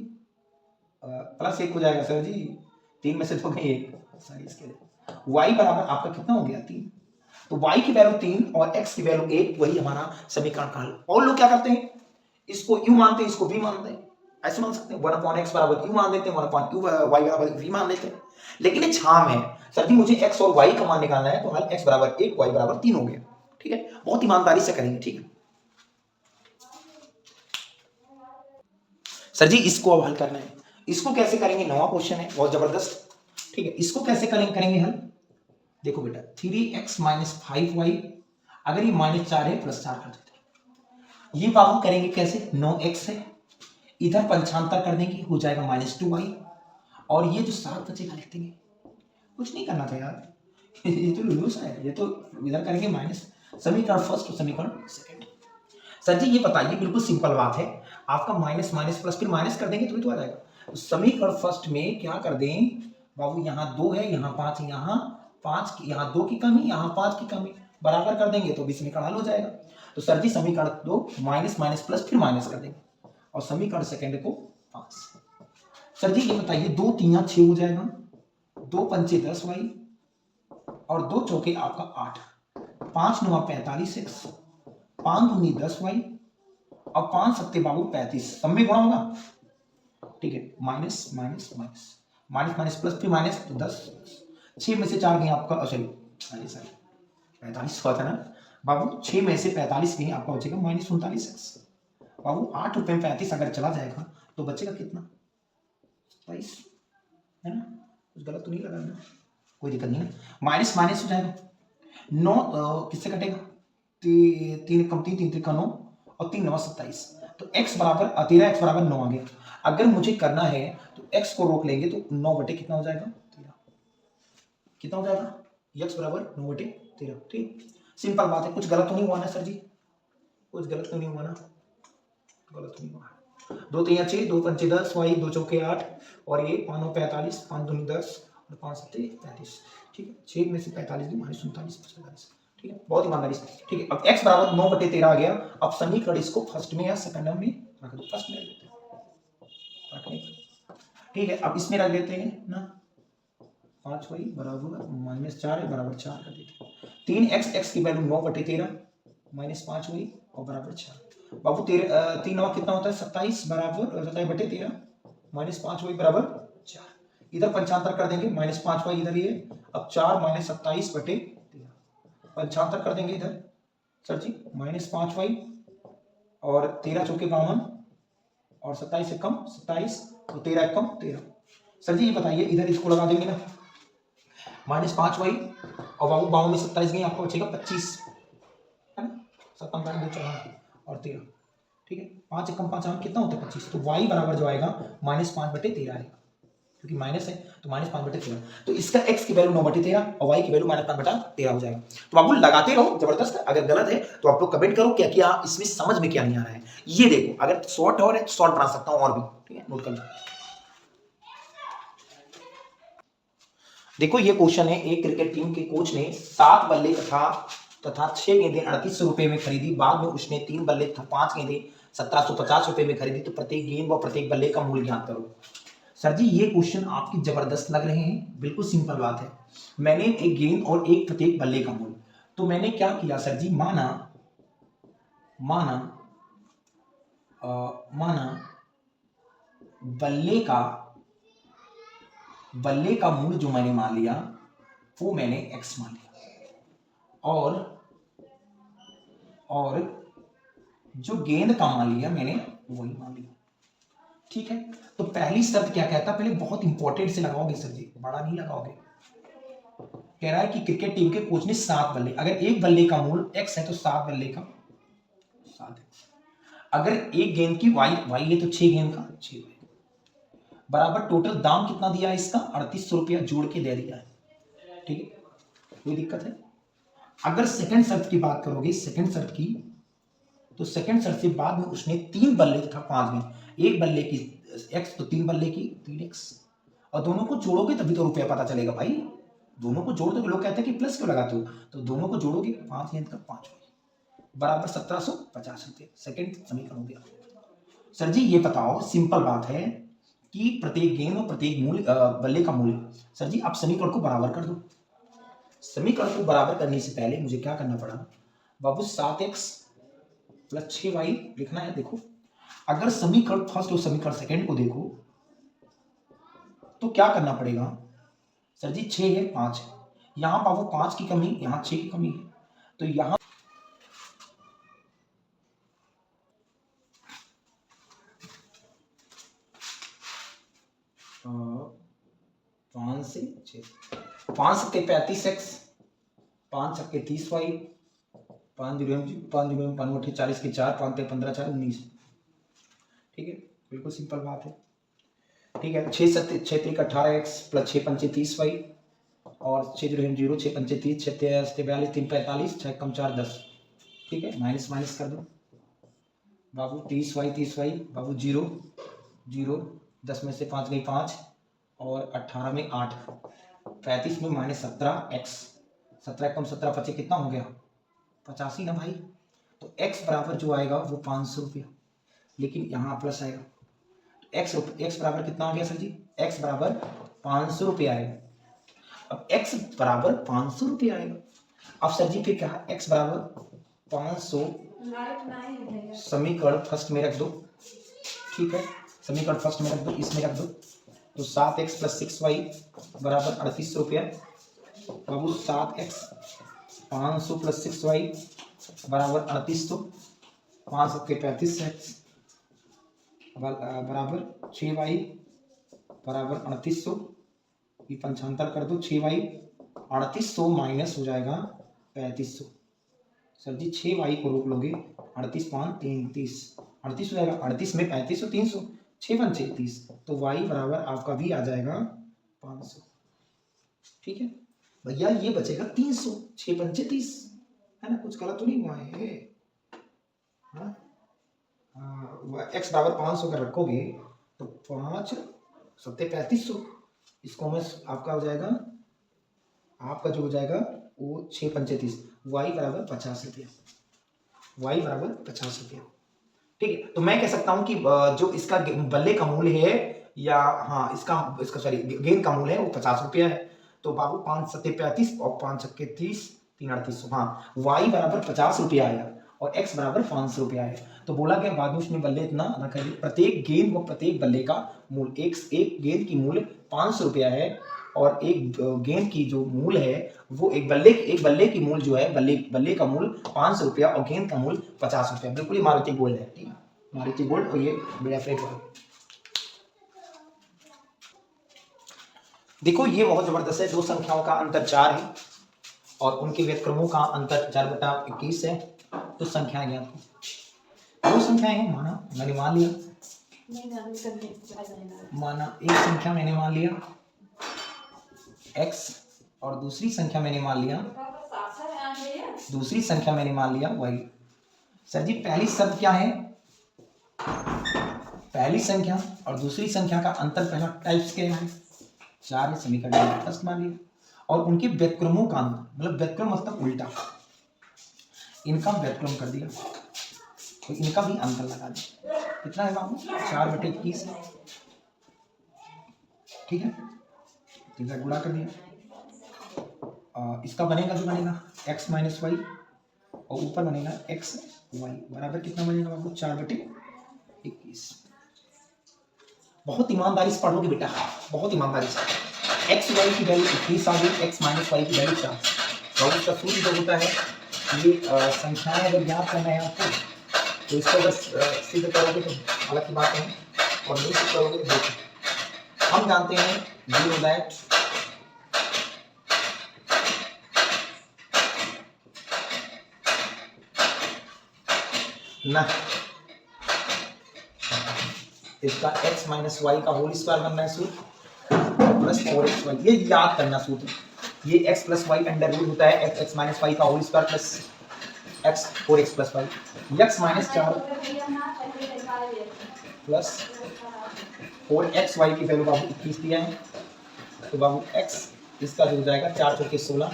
+1 हो जाएगा सर जी, 3 में से 2 गई 1, सॉरी इसके लिए y बराबर आपका कितना हो गया 3। तो y की वैल्यू 3 और x की वैल्यू 1, वही हमारा समीकरण का हल। और लोग क्या करते हैं, इसको u मानते हैं, इसको v मानते हैं, ऐसे मान सकते हैं 1/x बराबर u मान देते हैं, 1/y बराबर v मान लेते हैं, लेकिन ये छाम है। सर जी मुझे x और y का मान निकालना है, तो हल x बराबर 1 y बराबर 3 हो गया। ठीक है, बहुत ईमानदारी से करेंगे। ठीक है सर जी, इसको अब हल करना है। इसको कैसे करेंगे, नवा क्वेश्चन है, बहुत जबरदस्त। ठीक है, इसको कैसे करेंगे हल। देखो बेटा 3x माइनस 5y, अगर ये -4 है +4 कर देते हैं। ये बाबू करेंगे कैसे, 9x है, इधर पंचांतर कर देंगे, हो जाएगा -2y, और ये जो 7 बचेगा लिख देंगे। कुछ नहीं करना था यार ये तो लुलूस है, ये तो इधर करेंगे माइनस, समीकरण फर्स्ट और समीकरण सेकंड। सर जी ये बताइए, बिल्कुल सिंपल बात है, आपका माइनस माइनस प्लस फिर माइनस कर देंगे तो आ जाएगा। तो समीकरण फर्स्ट में क्या कर दें बाबू, यहाँ 2 है, यहाँ 5 है, यहाँ 5 की, यहाँ 2 की कमी, यहाँ 5 की कमी, बराबर कर देंगे तो भी समीकरण हल हो जाएगा। तो सर जी समीकरण 2 माइनस माइनस प्लस फिर माइनस कर देंगे, और समीकरण सेकंड को 5। सर जी ये बताइए, 2 3 6 हो जाएगा, 2 पंचे 10y, और 2 चौके आपका 8, 5 9 45x, 5 दूनी 10y, और 5 सत्ते बाबू 35, सब में गुणा होगा। ठीक है, minus minus minus minus minus plus फिर माइनस, तो 10, 6 में से 4 गए आपका, सॉरी 45 हुआ था ना बाबू, 6 में से 45 गए आपका बचेगा -39x। बाबू 8 रुपए में 35 अगर चला जाएगा तो बचेगा कितना, 27 है ना, कुछ गलत तो नहीं लगा ना, कोई दिक्कत नहीं है, माइनस माइनस हो जाएगा। 9 किससे कटेगा, 3 कम 3 3 3 का 9, और 3 9 27, तो x बराबर 13x बराबर 9 आ गया। अगर मुझे करना है तो x को रोक लेंगे तो 9 बटे कितना हो जाएगा, 13, कितना हो जाएगा, x बराबर 9 बटे 13। ठीक, सिंपल बात है, कुछ गलत तो नहीं हुआ ना सर जी, कुछ गलत तो नहीं हुआ ना, गलत तो नहीं हुआ। 2 3 6, 2 पंचे 10, y 2 चौके 8, और ये 5 9 45, 5 दूनी 10, और 5 सत्ते 35। ठीक है, 6 में से 45 भी -39 45। ठीक है, बहुत ईमानदारी से। ठीक है, अब x बराबर 9 बटे 13 आ गया। अब समीकरण इसको फर्स्ट में या सेकंड में रख दो, फर्स्ट में रख देते हैं, ठीक है। अब इसमें रख देते हैं ना, 5y बराबर -4 है, बराबर 4 कर देते हैं। 3x, x की वैल्यू 9 बटे 13 -5y और बराबर 4। बाबू 3 9 कितना होता है, 27 बराबर 27 बटे 13 -5y बराबर 4। इधर पंचांतर कर देंगे, -5y इधर ये, अब 4 -27 बटे 13, पंचांतर कर देंगे इधर सर जी, -5y और 13 चौके 52, और 27 से कम 27, और 13 कम 13। सर जी ये बताइए, इधर इसको लगा देंगे ना, -5y और बाबू 52 में 27 गए, आपको बचेगा 25 है ना, 57 और 13। ठीक है, 5 कम 5 कितना होता है, 25। तो y बराबर जो आएगा -5 बटे 13 आएगा, क्योंकि माइनस है तो -5 बटे 13। तो इसका x की वैल्यू 9 बटे 13 और y की वैल्यू -5 बटा 13 हो जाएगा। तो बाबू लगाते रहो, जबरदस्त। अगर गलत है तो आप लोग कमेंट करो क्या क्या इसमें समझ में क्या नहीं आ रहा है। ये देखो, अगर शॉर्ट और है शॉर्ट बना सकता हूं और भी, ठीक है, नोट कर लो। देखो ये क्वेश्चन है, एक क्रिकेट टीम के कोच ने 7 बल्ले तथा 6 गेंदें 3800 रुपए में खरीदी। बाद में उसने 3 बल्ले तथा 5 गेंदें 1750 रुपए में खरीदी। तो प्रत्येक गेंद व प्रत्येक बल्ले का मूल्य ज्ञात करो। सर जी ये क्वेश्चन आपकी जबरदस्त लग रहे हैं, बिल्कुल सिंपल बात है। मैंने एक गेंद और एक प्रत्येक बल्ले का मूल्य, तो मैंने क्या किया सर जी, माना बल्ले का मूल्य जो मैंने मान लिया वो मैंने x मान लिया, और जो गेंद का मान लिया मैंने वही मान लिया। ठीक है, तो पहली शर्त क्या कहता, पहले बहुत इंपॉर्टेंट से लगाओगे सर जी, बड़ा नहीं लगाओगे। कह रहा है कि क्रिकेट टीम के कोच ने 7 बल्ले, अगर एक बल्ले का मूल्य x है तो 7 बल्ले का 7x। अगर एक गेंद की y है तो 6 गेंद का 6y बराबर। टोटल दाम कितना दिया है इसका, 3800 रुपया जोड़ के दे दिया है। ठीक है, कोई दिक्कत है। अगर सेकंड शर्त की बात करोगे, सेकंड शर्त की, तो सेकंड शर्त से बाद में उसने 3 बल्ले तथा 5 गेंद, एक बल्ले की x तो 3 बल्ले की 3x, और दोनों को जोड़ोगे तभी तो रुपया पता चलेगा भाई। दोनों को जोड़ दो, लोग कहते हैं कि प्लस क्यों लगाते हो, तो दोनों को जोड़ोगे 5 गेंद का 5 बराबर 1750 रुपये। सेकंड समीकरण हो गया। सर जी ये बताओ, सिंपल बात है कि प्रत्येक गेंद और प्रत्येक मूल्य बल्ले का मूल्य। सर जी आप समीकरण को बराबर कर दो। समीकरण को बराबर करने से पहले मुझे क्या करना पड़ा बाबू, 7x प्लस 6y लिखना है। देखो अगर समीकरण फर्स्ट और समीकरण सेकंड को देखो तो क्या करना पड़ेगा सर जी, 6 है 5 है, यहां बाबू 5 की कमी, यहां 6 की कमी है, तो यहां 5 सत्ते 35x, 5 छक्के 30y, 5 जीरो 5 अट्ठे 40 के 4, 5 15 4 19। ठीक है, बिल्कुल सिंपल बात है। ठीक है, 6 सत्ते 6 त्रिक 18x प्लस 6 पंचे 30y और 6 जीरो 0, 6 पंचे 30, 6 42, 3 45, 6 कम 4 10। ठीक है, माइनस माइनस कर दो बाबू। 30y बाबू 0 0, 10 में से 5 गई 5 और 18 में 8, 35 में माइनस 17x, 17 कम 17 पचे कितना हो गया 85 ना भाई। तो x बराबर जो आएगा वो 500 रुपया, लेकिन यहाँ प्लस आएगा। तो x बराबर कितना आ गया सर जी, x बराबर 500 रुपया आएगा। अब x बराबर 500 रुपया आएगा। अब सर जी फिर क्या, x बराबर 500 समीकरण फर्स्ट में रख दो। ठीक है, समीकरण फर्स्ट में रख दो, इसमें रख दो। तो 7x प्लस 6y बराबर 3800 रुपया बाबू। 7x 500 प्लस 6y बराबर 3800, 5 सत्ते 35x बराबर 6y बराबर 3800, ये 75 कर दो। 6y 3800 माइनस हो जाएगा 3500। सर जी 6y को रोक लोगे, 38 5 33, 38 हो जाएगा। 38 में 35 और 300, 6 5 30, तो y बराबर आपका भी आ जाएगा 500। ठीक है भैया, ये बचेगा 300, 6 5 30 है ना, कुछ गलत तो नहीं हुआ है। x बराबर 500 का रखोगे तो 5 सत्ते 3500, इसको में आपका हो जाएगा, आपका जो हो जाएगा वो 6 5 30, y बराबर 50 रुपया, y बराबर 50 रुपया। ठीक है, तो मैं कह सकता हूं कि जो इसका बल्ले का मूल्य है या हाँ इसका सॉरी गेंद का मूल्य है वो 50 रुपया है। तो बाबू 5 सत्ते 35 और 5 छक्के 30, 3 3800, हाँ y बराबर 50 रुपया आया और x बराबर 500 रुपया है। तो बोला गया बाद में उसने बल्ले इतना ना करिए, प्रत्येक गेंद व प्रत्येक बल्ले का मूल्य एक गेंद की मूल्य 500 रुपया है और एक गेंद की जो मूल्य है वो एक बल्ले की मूल्य जो है बल्ले का मूल्य 500 रुपया और गेंद का मूल्य 50 रुपया। बिल्कुल ही मारुति गोल्ड है। ठीक है, मारुति गोल्ड और ये बड़ा फ्रेट है। देखो ये बहुत जबरदस्त है, दो संख्याओं का अंतर 4 है और उनके व्यतक्रमों का अंतर 4/21 है। तो संख्याएं ज्ञात हैं, दो संख्याएं हैं। मैंने मान लिया, एक संख्या मैंने मान लिया x और दूसरी संख्या मैंने मान लिया y। सर जी पहली शर्त क्या है, पहली संख्या और दूसरी संख्या का अंतर पहला टाइप्स के है 4 है, समीकरण फर्स्ट मान लिया। और उनके व्यतक्रमों का अंतर, मतलब व्यतक्रम मतलब उल्टा, इनका व्यतक्रम कर दिया तो इनका भी अंतर लगा दिया। कितना है बाबू, 4/21 है। ठीक है, इधर गुणा कर दिया। इसका बनेगा जो बनेगा x माइनस वाई और ऊपर बनेगा x y बराबर कितना बनेगा बाबू, 4/21। बहुत ईमानदारी से पढ़ोगे बेटा, बहुत ईमानदारी से। x y की वैल्यू 21 आ गई, x माइनस वाई की वैल्यू 4। और उसका सूत्र जो होता है, ये संख्याएं अगर याद करना है आपको तो इसको अगर सिद्ध करोगे तो अलग की बात है, और नहीं सिद्ध करोगे तो देखो हम जानते हैं वी नो दैट ना इसका x माइनस वाई का होल स्क्वायर बनना है सूत्र प्लस 4xy, ये याद करना सूत्र। ये x plus y under root होता है x माइनस वाई का whole square plus x 4x plus y, x minus 4 plus 4xy की वैल्यू बाबू 21 दिया है। तो बाबू x इसका जो हो जाएगा 4 चौके 16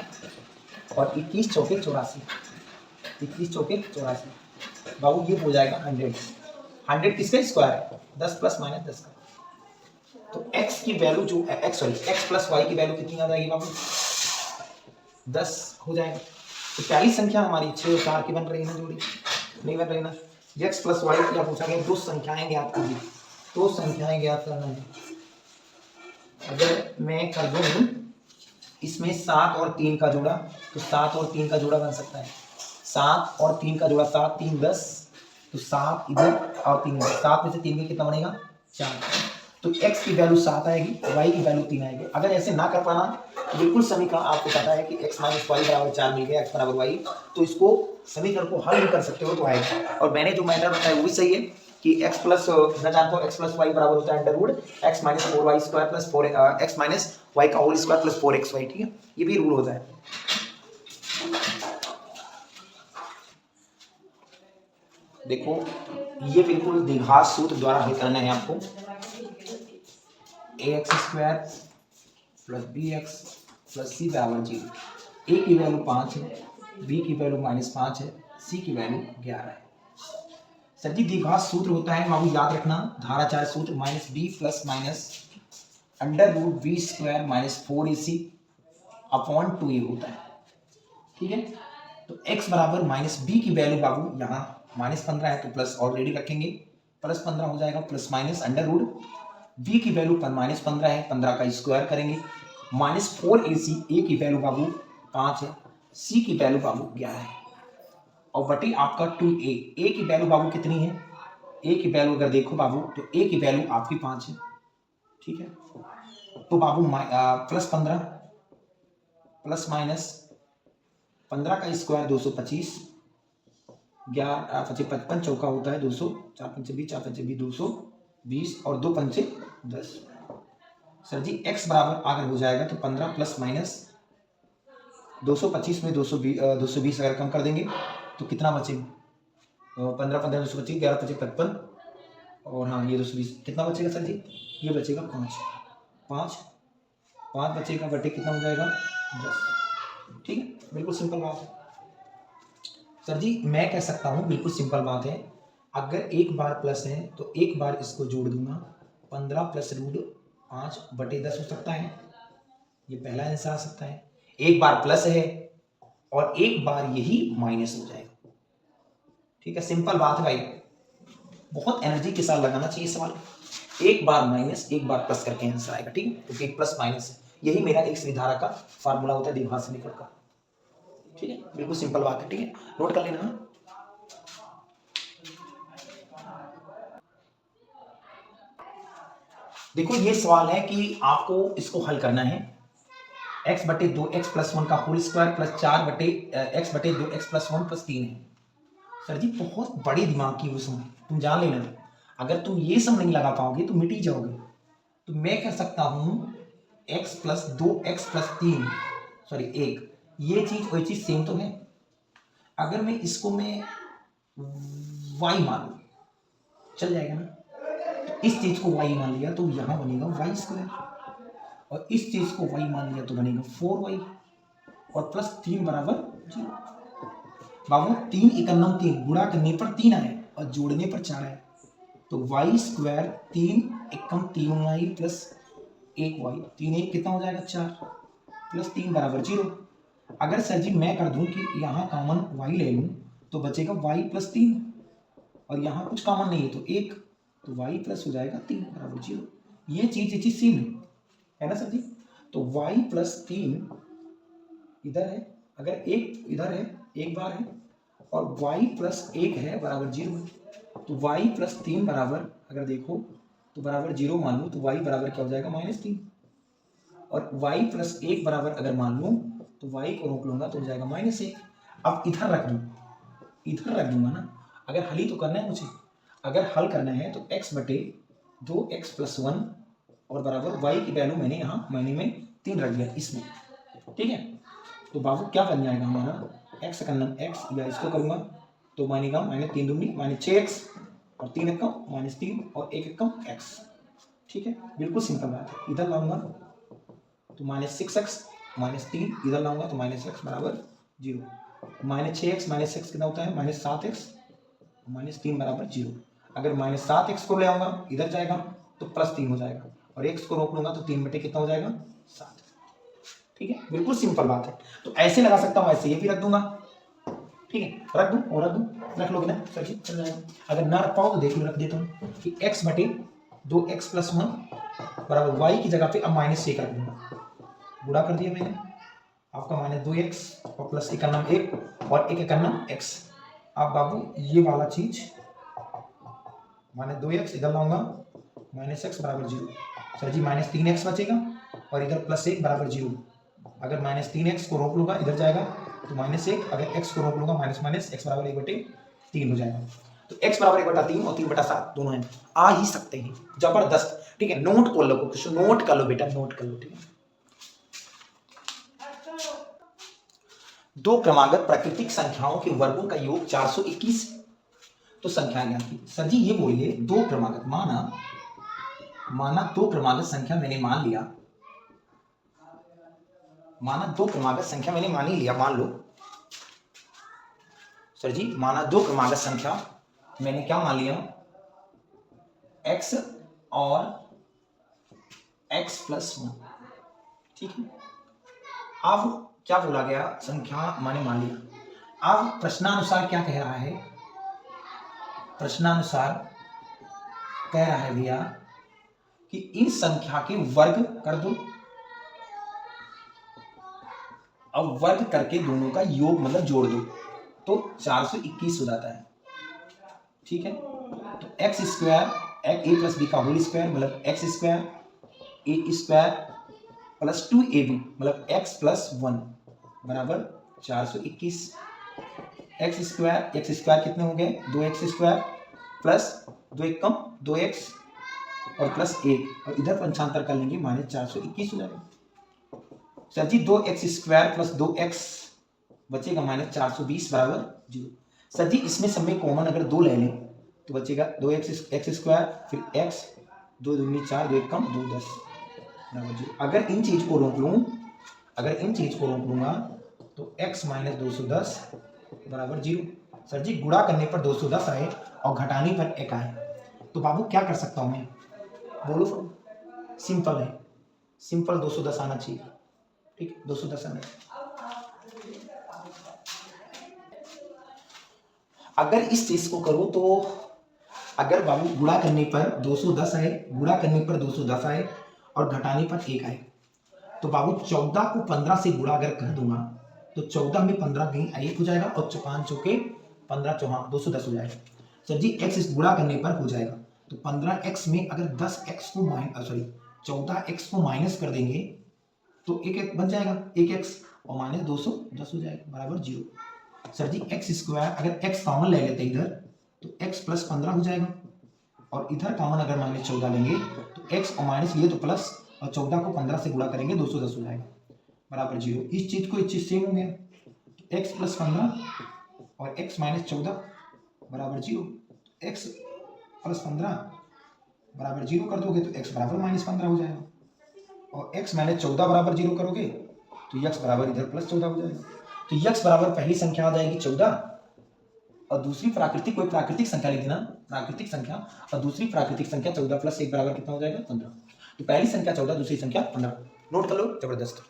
और 21 चौके 84, 21 चौके 84 बाबू ये हो जाएगा 100। 100 किसका स्क्वायर है, 10 प्लस माइनस 10 का। तो x की वैल्यू जो x प्लस वाई की वैल्यू कितनी आ जाएगी बाबू, 10 हो जाएगा। तो पहली संख्या हमारी 6 और 4 की बन रही है ना जोड़ी, नहीं बन रही ना। x प्लस वाई क्या पूछा गया, दो संख्याएं ज्ञात कीजिए, दो संख्याएं ज्ञात करना है। अगर मैं कर दूं इसमें 7 और 3 का जोड़ा, तो 7 और 3 का जोड़ा बन सकता है। 7 और 3 का जोड़ा, 7 3 10, तो 7 इधर और 3 इधर, 7 में से 3 में कितना बनेगा 4। तो x की वैल्यू 7 आएगी, y की वैल्यू 3 आएगी। अगर ऐसे ना कर पाना तो बिल्कुल समीकरण आपको पता है कि x माइनस वाई बराबर 4 मिल गया, x बराबर वाई, तो इसको समीकरण को हल भी कर सकते हो तो आएगा। और मैंने जो मैटर बताया वो भी सही है कि x प्लस मैं जानता हूँ x प्लस वाई बराबर होता है under root x minus 4y square plus 4 x minus y का होल स्क्वायर प्लस 4xy, ठीक है, ये भी रूल होता है। देखो ये बिल्कुल द्विघात सूत्र द्वारा हल करना है आपको। ax square plus bx plus c बराबर 0। a की वैल्यू 5 है, b की वैल्यू -5 है, c की वैल्यू 11 है। सर जी द्विघात सूत्र होता है बाबू याद रखना, धाराचार सूत्र minus b plus minus under root b square minus 4ac upon 2a होता है, ठीक है। तो x बराबर माइनस बी की वैल्यू बाबू यहाँ -15 है तो प्लस ऑलरेडी रखेंगे, प्लस 15 हो जाएगा, plus minus under root b की वैल्यू -15 है, 15 का स्क्वायर करेंगे, -4ac, a की वैल्यू बाबू 5 है, c की वैल्यू बाबू 11 है, और बटे आपका 2a। a की वैल्यू बाबू कितनी है, a की वैल्यू अगर देखो बाबू तो a की वैल्यू आपकी 5 है, ठीक है। तो बाबू प्लस 15 प्लस माइनस 15 का स्क्वायर 225, 11 5 55 चौका होता है 200, 4 5 20, 4 5 20, 220 और 2 5 10। सर जी x बराबर अगर हो जाएगा तो 15 प्लस माइनस 225 में 220 अगर कम कर देंगे तो कितना बचेगा, 15 15 225, 11 5 55 और हाँ ये 220, कितना बचेगा सर जी, ये बचेगा 5 बचेगा, बटे कितना हो जाएगा 10, ठीक है। बिल्कुल सिंपल बात है सर जी, मैं कह सकता हूँ बिल्कुल सिंपल बात है, अगर एक बार प्लस है तो एक बार इसको जोड़ दूंगा, 15 प्लस रूट 5 बटे 10 हो सकता है, ये पहला आंसर आ सकता है। एक बार प्लस है और एक बार यही माइनस हो जाएगा, ठीक है, सिंपल बात है भाई, बहुत एनर्जी के साथ लगाना चाहिए सवाल, एक बार माइनस एक बार प्लस करके आंसर आएगा, ठीक है, क्योंकि तो प्लस माइनस है, यही मेरा एक सीधारा का फार्मूला होता है द्विघात समीकरण का, ठीक है, बिल्कुल सिंपल बात है, ठीक है, नोट कर लेना। देखो ये सवाल है कि आपको इसको हल करना है, x बटे 2x प्लस 1 का होल स्क्वायर प्लस 4 बटे x बटे 2x प्लस 1 प्लस 3 है। सर जी बहुत बड़ी दिमाग की उसमें तुम जान लेना, अगर तुम ये सब नहीं लगा पाओगे तो मिट ही जाओगे। तो मैं कह सकता हूं x plus 2x plus 3 sorry 1, ये चीज वही चीज सेम तो है। अगर मैं इसको मैं y मान लूं चल जाएगा ना, तो इस चीज को y मान लिया तो यहां बनेगा y स्क्वायर, और इस चीज को y मान लिया तो बनेगा 4y और प्लस 3 बराबर 0। बाबू 3 इकन्नम 3, गुणा करने पर 3 आए और जोड़ने पर 4 आए, तो y स्क्वायर 3 एकम 3y प्लस 1y, 3 1 कितना हो जाएगा 4 प्लस 3 बराबर 0। अगर सर जी मैं कर दूं कि यहाँ कॉमन y ले लूं तो बचेगा y प्लस 3, और यहाँ कुछ कॉमन नहीं है तो 1, तो y प्लस हो जाएगा 3 बराबर 0। ये चीज सेम है ना सर जी। तो y प्लस 3 इधर है, अगर 1 इधर है एक बार है, और y प्लस 1 है बराबर 0 है, तो y प्लस 3 बराबर अगर देखो तो बराबर 0 मान लो तो y बराबर क्या हो जाएगा -3, और y प्लस 1 बराबर अगर मान लूँ तो y को रोक लूंगा तो हो जाएगा -1। अब इधर रख दूंगा ना, अगर हल ही तो करना है मुझे, अगर हल करना है तो x बटे 2x प्लस 1 और बराबर y की वैल्यू मैंने यहाँ महीने में 3 रख दिया इसमें, ठीक है। तो बाबू क्या बन जाएगा हमारा x का नाम x, या इसको करूंगा तो मानेगा -3 दूनी -6x और 3 एकम -3 और 1 एकम x, ठीक है, बिल्कुल सिंपल बात है। इधर लाऊंगा तो -6x -3, इधर लाऊंगा तो -x बराबर 0, -6x -6 कितना होता है -7x -3 बराबर 0। अगर -7x को ले आऊंगा इधर जाएगा तो +3 हो जाएगा, और x को रोक लूंगा तो 3 बटे कितना हो जाएगा 7, ठीक है, बिल्कुल सिंपल बात है। तो ऐसे लगा सकता हूं, ऐसे ये भी रख दूंगा, ठीक है, रख दूं और रख लोगे ना सर जी चल जाएगा। अगर ना रख पाओ तो देख लो, रख देता हूं कि x बटे 2x प्लस 1 बराबर y की जगह पे अब -1 रख दूंगा, गुणा कर दिया मैंने, आपका -2x और प्लस 1 का नाम 1 और 1 का नाम x। अब बाबू ये वाला चीज -2x इधर लाऊंगा माइनस एक्स बराबर 0। सर जी माइनस 3x बचेगा और इधर प्लस 1 बराबर 0। अगर माइनस 3x को रोक लूंगा इधर जाएगा तो माइनस 1, अगर x को रोक लूंगा माइनस माइनस x बराबर 1/3 हो जाएगा। तो x बराबर 1/3 और 3/7 दोनों हैं, आ ही सकते हैं। जबरदस्त, ठीक है, नोट कर लो, कुछ नोट कर लो बेटा, नोट कर लो, ठीक है। दो क्रमागत प्राकृतिक संख्याओं के वर्गों का योग 421 तो संख्या ज्ञात की। सर जी ये बोलिए, दो क्रमागत माना दो क्रमागत संख्या मैंने मान लिया, माना दो क्रमागत संख्या मैंने मान ही लिया, मान लो सर जी, माना दो क्रमागत संख्या मैंने क्या मान लिया, x और x + 1, ठीक है। अब क्या बोला गया, संख्या मैंने मान लिया। अब प्रश्नानुसार क्या कह रहा है, प्रश्नानुसार कह रहा है भैया कि इन संख्या के वर्ग कर दो, अब वर्ग करके दोनों का योग मतलब जोड़ दो तो 421 हो जाता है, ठीक है। तो x स्क्वायर a + b का होल स्क्वायर मतलब x square a square plus 2ab मतलब x + 1 बराबर 421। x स्क्वायर कितने हो गए, 2x स्क्वायर प्लस 2 1 कम 2x और प्लस 1 और इधर पंचांतर कर लेंगे माइनस 421 हो जाएगा। सर जी 2x स्क्वायर प्लस 2x बचेगा माइनस 420 बराबर 0। सर जी इसमें सब में कॉमन अगर 2 ले लें तो बचेगा 2x स्क्वायर फिर x 2 दूनी 4 2 1 कम 2 10 बराबर 0। अगर इन चीज को रोक लूँ, अगर इन चीज को रोक लूंगा तो x - 210 बराबर 0। सर जी गुणा करने पर 210 आए और घटाने पर 1 आए तो बाबू क्या कर सकता हूं मैं, बोलो। सिंपल है, सिंपल 210 आना चाहिए, ठीक, 210 आना। अगर इस चीज को करो तो अगर बाबू गुणा करने पर 210 आए, गुणा करने पर 210 आए और घटाने पर 1 आए तो बाबू 14 को 15 से गुणा अगर कर दूंगा तो 14 में 15 कहीं 1 हो जाएगा और 5 चौके 15 चौहा 210 हो जाएगा। सर जी x गुणा करने पर हो जाएगा तो 15x में अगर 10x को 14x को माइनस कर देंगे तो 1 बन जाएगा 1x और माइनस 210 हो जाएगा बराबर 0। सर जी x स्क्वायर अगर x कॉमन ले लेते इधर तो x + 15 हो जाएगा और इधर कॉमन अगर -14 लेंगे तो x और माइनस लिए तो प्लस और 14 को 15 से गुणा करेंगे 210 हो जाएगा बराबर 0। इस चीज को इस चीज सेम हो गया तो x + 15 और x - 14 बराबर 0। x + 15 बराबर 0 कर दोगे तो x बराबर -15 हो जाएगा और x - 14 बराबर 0 करोगे तो x बराबर इधर +14 हो जाएगा। तो x बराबर पहली संख्या आ जाएगी 14 और दूसरी प्राकृतिक, कोई प्राकृतिक संख्या लिख देना, प्राकृतिक संख्या, और दूसरी प्राकृतिक संख्या 14 + 1 बराबर कितना हो जाएगा 15। तो पहली संख्या 14, दूसरी संख्या 15, नोट कर लो। जबरदस्त।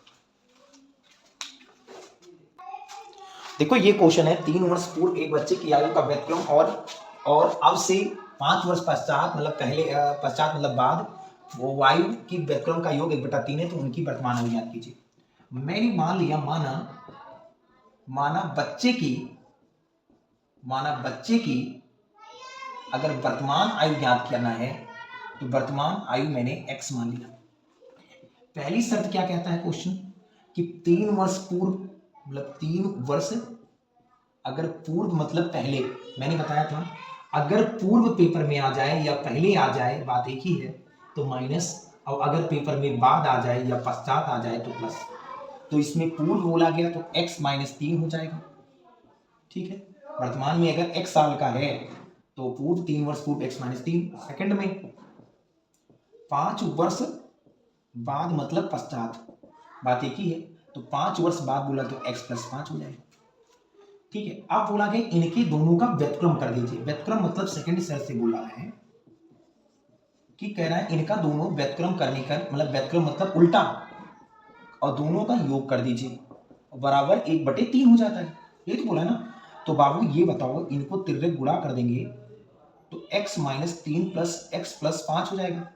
देखो ये क्वेश्चन है, 3 वर्ष पूर्व एक बच्चे की आयु का व्यतिक्रम और अब से 5 वर्ष पश्चात मतलब पहले पश्चात मतलब बाद वो वायु की व्यतिक्रम का योग 1/3 है तो उनकी वर्तमान आयु ज्ञात कीजिए। मैंने मान लिया, माना बच्चे की अगर वर्तमान आयु ज्ञात करना है तो वर्तमान आयु मैंने x मान लिया। पहली शर्त क्या कहता है क्वेश्चन कि 3 वर्ष पूर्व मतलब 3 वर्ष, अगर पूर्व मतलब पहले, मैंने बताया था अगर पूर्व पेपर में आ जाए या पहले आ जाए बात एक ही है तो माइनस, और अगर पेपर में बाद आ जाए या पश्चात आ जाए तो प्लस। तो इसमें पूर्व बोला गया तो x - 3 हो जाएगा, ठीक है। वर्तमान में अगर x साल का है तो पूर्व 3 वर्ष पूर्व x - 3। सेकंड में 5 वर्ष बाद मतलब पश्चात, बात एक ही है तो 5 वर्ष बाद बोला तो x + 5 हो जाएगा, ठीक है। अब बोला गया इनके दोनों का व्यतिक्रम कर दीजिए। व्यतिक्रम मतलब सेकंड शर्त से बोला है कि कह रहा है इनका दोनों व्यतिक्रम करने का मतलब व्यतिक्रम मतलब उल्टा और दोनों का योग कर दीजिए बराबर 1/3 हो जाता है, ये तो बोला ना। तो बाबू ये बताओ इनको तिर्यक गुणा कर देंगे तो x - 3 + x + 5 हो जाएगा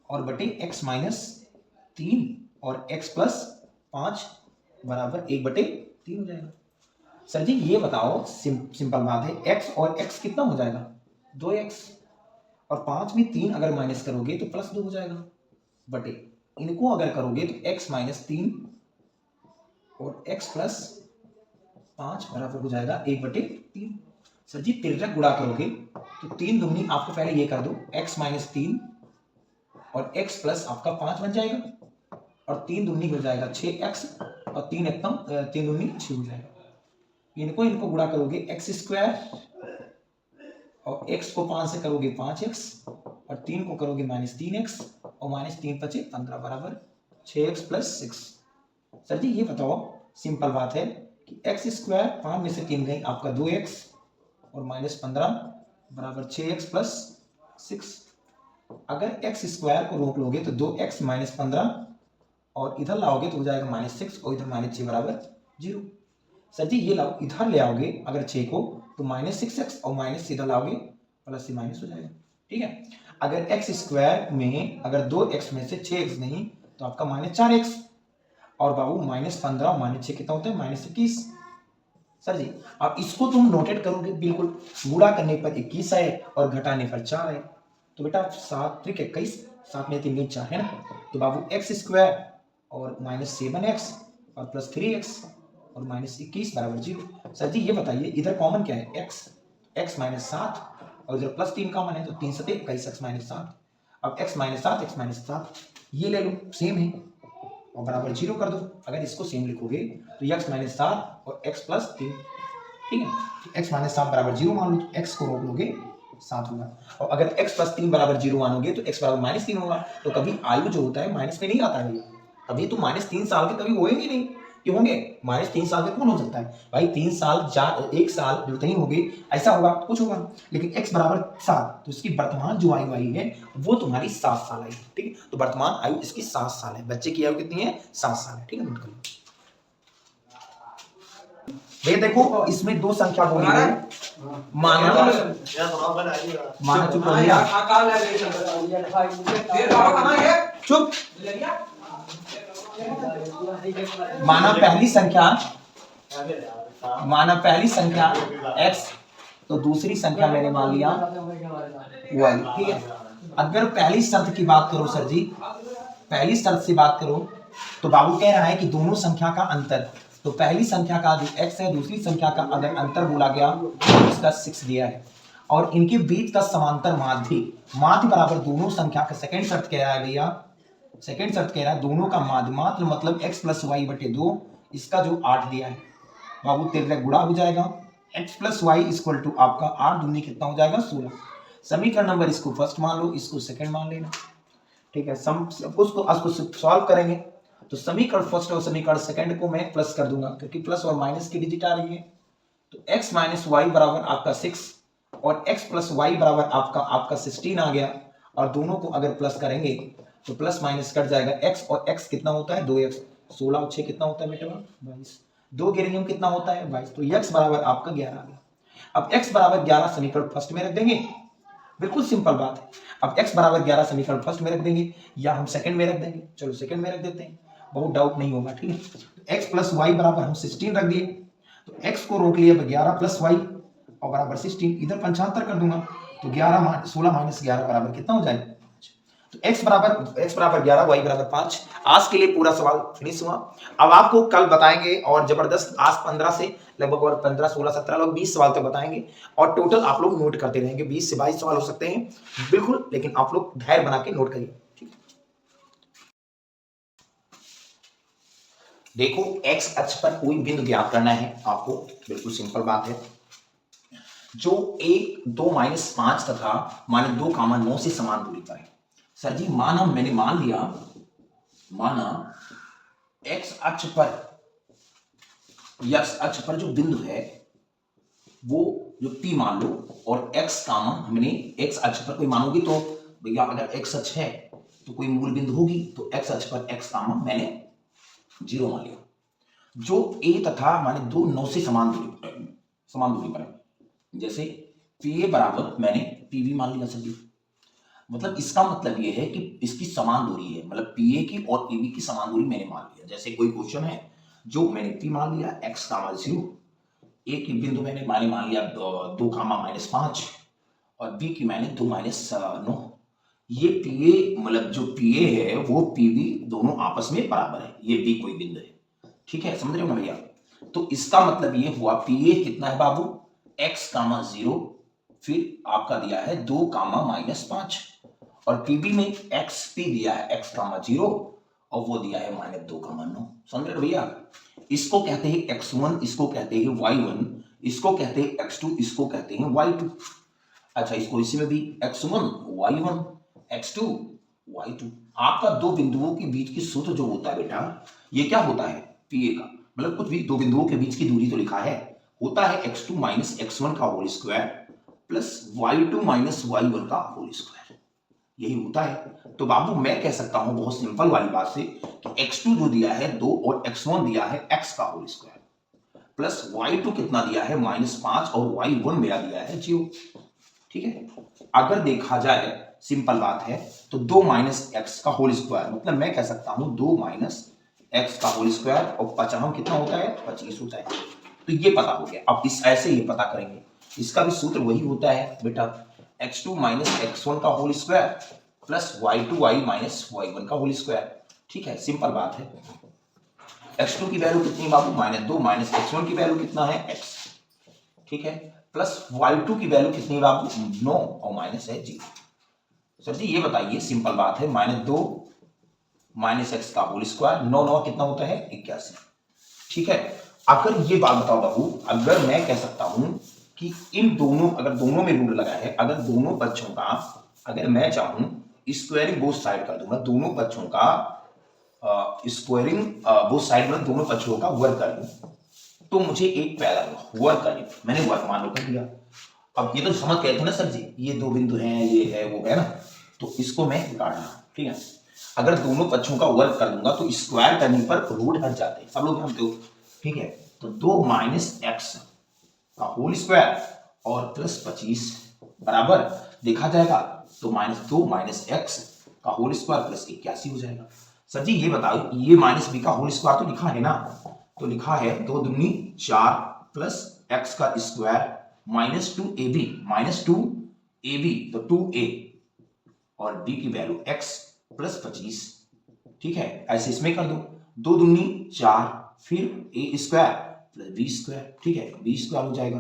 और बटे x - 3 और x + 5 बराबर 1/3 हो जाएगा। सर जी ये बताओ, सिंपल बात है, x और x कितना हो जाएगा 2x और 5 में 3 अगर माइनस करोगे तो +2 हो जाएगा, बटे इनको अगर करोगे तो x - 3 और x + 5 बराबर हो जाएगा 1/3। सर जी तिर्यक गुणा करोगे तो 3 दूनी आपको पहले ये कर दो, x - 3 और x प्लस आपका 5 बन जाएगा, और 3 दूनी हो जाएगा 6x और 3 एकदम 3 दूनी 6 हो जाएगा। इनको गुणा करोगे x² और x को 5 से करोगे 5x और 3 को करोगे -3x और -3 × 5 = 15 बराबर 6x + 6। सर जी ये बताओ, सिंपल बात है कि x² 5 में से 3 गई आपका 2x और -15 बराबर 6x + 6। अगर x² को रोक लोगे तो 2x - 15 और इधर लाओगे तो हो जाएगा -6 और इधर -6 बराबर 0। सर जी ये लाओ इधर ले आओगे अगर 6 को तो -6x और माइनस सीधा लाओगे प्लस से माइनस हो जाएगा, ठीक है। अगर x² में अगर 2x में से 6x नहीं तो आपका -4x और बाबू -15 और -6 कितना होता है -21। सर जी अब इसको तुम नोटेट करोगे, बिल्कुल गुणा करने पर 21 है और घटाने पर 4 है, तो बेटा 7 × 21 7 में 3 4 है ना, तो बाबू x² और -7x और +3x और -21 बराबर 0। सर जी ये बताइए इधर कॉमन क्या है, x - 7 और इधर +3 कॉमन है तो 3 × 7 = 21 x - 7। अब x - 7 ये ले लो सेम है और बराबर 0 कर दो। अगर इसको सेम लिखोगे तो x - 7 और x + 3, ठीक है, तो x - 7 बराबर 0 मान लो, तो x को रोक लोगे 7 होगा, और अगर x + 3 बराबर 0 मानोगे तो x बराबर -3 होगा। तो कभी आयु जो होता है माइनस में नहीं आता है, अभी तो -3 साल के कभी होएंगे नहीं, क्यों होंगे, -3 साल के कौन हो सकता है भाई, 3 साल 1 साल जो नहीं होंगे ऐसा होगा कुछ होगा, लेकिन x बराबर 7 तो इसकी वर्तमान जो आयु आई है वो तुम्हारी 7 साल आई है, ठीक है, तो वर्तमान आयु इसकी 7 साल है, बच्चे की आयु कितनी है 7 साल है, ठीक है, नोट कर लो। भैया देखो इसमें 2 संख्या बोली है, माना चुप रहिए, चुप, माना पहली संख्या x तो दूसरी संख्या मैंने मान लिया y, ठीक है। अगर पहली शर्त की बात करो सर जी, पहली शर्त से बात करो तो बाबू कह रहा है कि दोनों संख्या का अंतर, तो पहली संख्या का जो x है दूसरी संख्या का अगर अंतर बोला गया तो इसका 6 दिया है, और इनके बीच का समांतर माध्य बराबर दोनों संख्या का, सेकंड शर्त कह रहा है भैया, सेकंड शर्त कह रहा है दोनों का माध्य मतलब x + y/2, इसका जो 8 दिया है बाबू तिर्यक गुणा हो जाएगा, x + y = आपका 8 दूनी कितना हो जाएगा 16। समीकरण नंबर इसको फर्स्ट मान लो, इसको सेकंड मान लेना, ठीक है। उसको सॉल्व करेंगे तो समीकरण फर्स्ट और समीकरण सेकंड को मैं प्लस कर दूंगा क्योंकि प्लस और माइनस की डिजिट आ रही है, तो x - y बराबर आपका 6 और x + y बराबर आपका 16 आ गया, और दोनों को अगर प्लस करेंगे तो प्लस माइनस कट जाएगा, x और x कितना होता है 2x, 16 और 6 कितना होता है बेटा 22, 2 गिरेंगे हम कितना होता है 22, तो x बराबर आपका 11 आ गया। अब x बराबर 11 समीकरण फर्स्ट में रख देंगे, बिल्कुल सिंपल बात है। अब x बराबर 11 समीकरण फर्स्ट में रख देंगे या हम सेकंड में रख देंगे, चलो सेकंड में रख देते हैं, बहुत डाउट नहीं होगा, ठीक है। तो x + y बराबर हम 16 रख दिए, तो x को रोक लिया तो 11 + y और बराबर 16, इधर 75 कर दूंगा तो 16 - 11 बराबर कितना हो जाएगा, तो x बराबर 11 y बराबर 5। आज के लिए पूरा सवाल फिनिश हुआ। अब आपको कल बताएंगे और जबरदस्त आज 15 से लगभग और 15 16 17 लोग 20 सवाल तक बताएंगे, और टोटल आप लोग नोट करते रहेंगे, 20 से 22 सवाल हो सकते हैं बिल्कुल, लेकिन आप लोग धैर्य बना के नोट करिए, ठीक है। देखो x अक्ष पर कोई बिंदु ज्ञात करना है आपको, बिल्कुल सिंपल बात है, जो 1 2 - 5 तथा -2, 9 से समान दूरी पर है। सर जी मैंने मान लिया, माना x अक्ष पर जो बिंदु है वो जो P मान लो, और x हमने x अक्ष पर कोई मानोगी तो भैया अगर x अक्ष है तो कोई मूल बिंदु होगी, तो x अक्ष पर x मैंने 0 मान लिया, जो a तथा -2 9 से समान दूरी पर है, जैसे PA बराबर मैंने PB मान लिया। सर मतलब इसका मतलब ये है कि इसकी समान दूरी है, मतलब PA की और PB की समान दूरी मैंने मान लिया। जैसे कोई क्वेश्चन है जो मैंने P मान लिया x, 0, A की बिंदु मैंने मान लिया 2, -5 और बी की मैंने 2 माइनस 9। ये पी ए मतलब जो पी ए है वो पी बी दोनों आपस में बराबर है, ये बी कोई बिंदु है, ठीक है, समझ रहे हो ना भैया। तो इसका मतलब ये हुआ पी ए कितना है बाबू, x कामा 0, फिर आपका दिया है 2 कामा माइनस 5, और पीबी में एक्स पी दिया है x कामा 0 और वो दिया है माइनस 2 कामा 9। समझ रहे हो भैया। इसको कहते हैं x1, इसको कहते हैं y1, इसको कहते हैं x2, इसको कहते हैं y2। अच्छा, इसको इसी में भी x1 y1 x2 y2। आपका दो बिंदुओं के बीच की सूत्र जो होता है बेटा, ये क्या होता है, पीए का मतलब कुछ भी दो बिंदुओं के बीच की दूरी तो लिखा है, होता है x2 माइनस x1 का whole square plus y2 minus y1 का होल स्क्वायर, यही होता है। तो बाबू मैं कह सकता हूं बहुत सिंपल वाली बात से कि x2 जो दिया है 2 और x1 दिया है x का होल स्क्वायर प्लस y2 कितना दिया है -5 और y1 मेरा दिया है 0, ठीक है। अगर देखा जाए सिंपल बात है तो 2 माइनस एक्स का होल स्क्वायर मतलब मैं कह सकता हूं 2 माइनस एक्स का होल स्क्वायर और 50 कितना होता है 25 होता है। तो ये पता हो गया। अब इस ऐसे ये पता करेंगे, इसका भी सूत्र वही होता है बेटा, x2 माइनस x1 का whole square plus y2y minus y1 का होल स्क्वायर, ठीक है, सिंपल बात है। x2 की वैल्यू कितनी बाबू -2 माइनस x1 की वैल्यू कितना है x, ठीक है, प्लस y2 की वैल्यू कितनी बाबू 9 और माइनस है 0। सर जी ये बताइए सिंपल बात है, -2 माइनस एक्स का होल स्क्वायर 9 9 कितना होता है 81, ठीक है। अगर ये बात बताओ बाबू, अगर मैं कह सकता हूं कि इन दोनों अगर दोनों में रूल लगा है, अगर दोनों पक्षों का अगर मैं चाहूं स्क्वायरिंग बोथ साइड कर दूंगा, दोनों पक्षों का स्क्वायरिंग बोथ साइड में दोनों पक्षों का वर्ग कर दूं, तो मुझे एक पैदा हुआ वर्ग करने, मैंने वर्ग मान लो कर दिया। अब ये तो समझ गए थे ना सर जी, ये दो बिंदु हैं, ये है वो है ना, तो इसको मैं काट रहा हूं, ठीक है। अगर दोनों पक्षों का वर्ग कर दूंगा तो स्क्वायर करने पर रूट हट जाते हैं, सब लोग जानते हो, ठीक है। तो 2 माइनस एक्स का होल स्क्वायर और प्लस 25 बराबर देखा जाएगा तो -2 माइनस एक्स का होल स्क्वायर प्लस 81 हो जाएगा। सर जी ये बताओ, ये माइनस बी का होल स्क्वायर तो लिखा है ना, तो लिखा है 2 दूनी 4 प्लस एक्स का स्क्वायर -2ab तो 2a और b की वैल्यू x प्लस 25, ठीक है। ऐसे इसमें कर दो 2 दूनी 4 फिर a square plus b square, ठीक है, b स्क्वायर हो जाएगा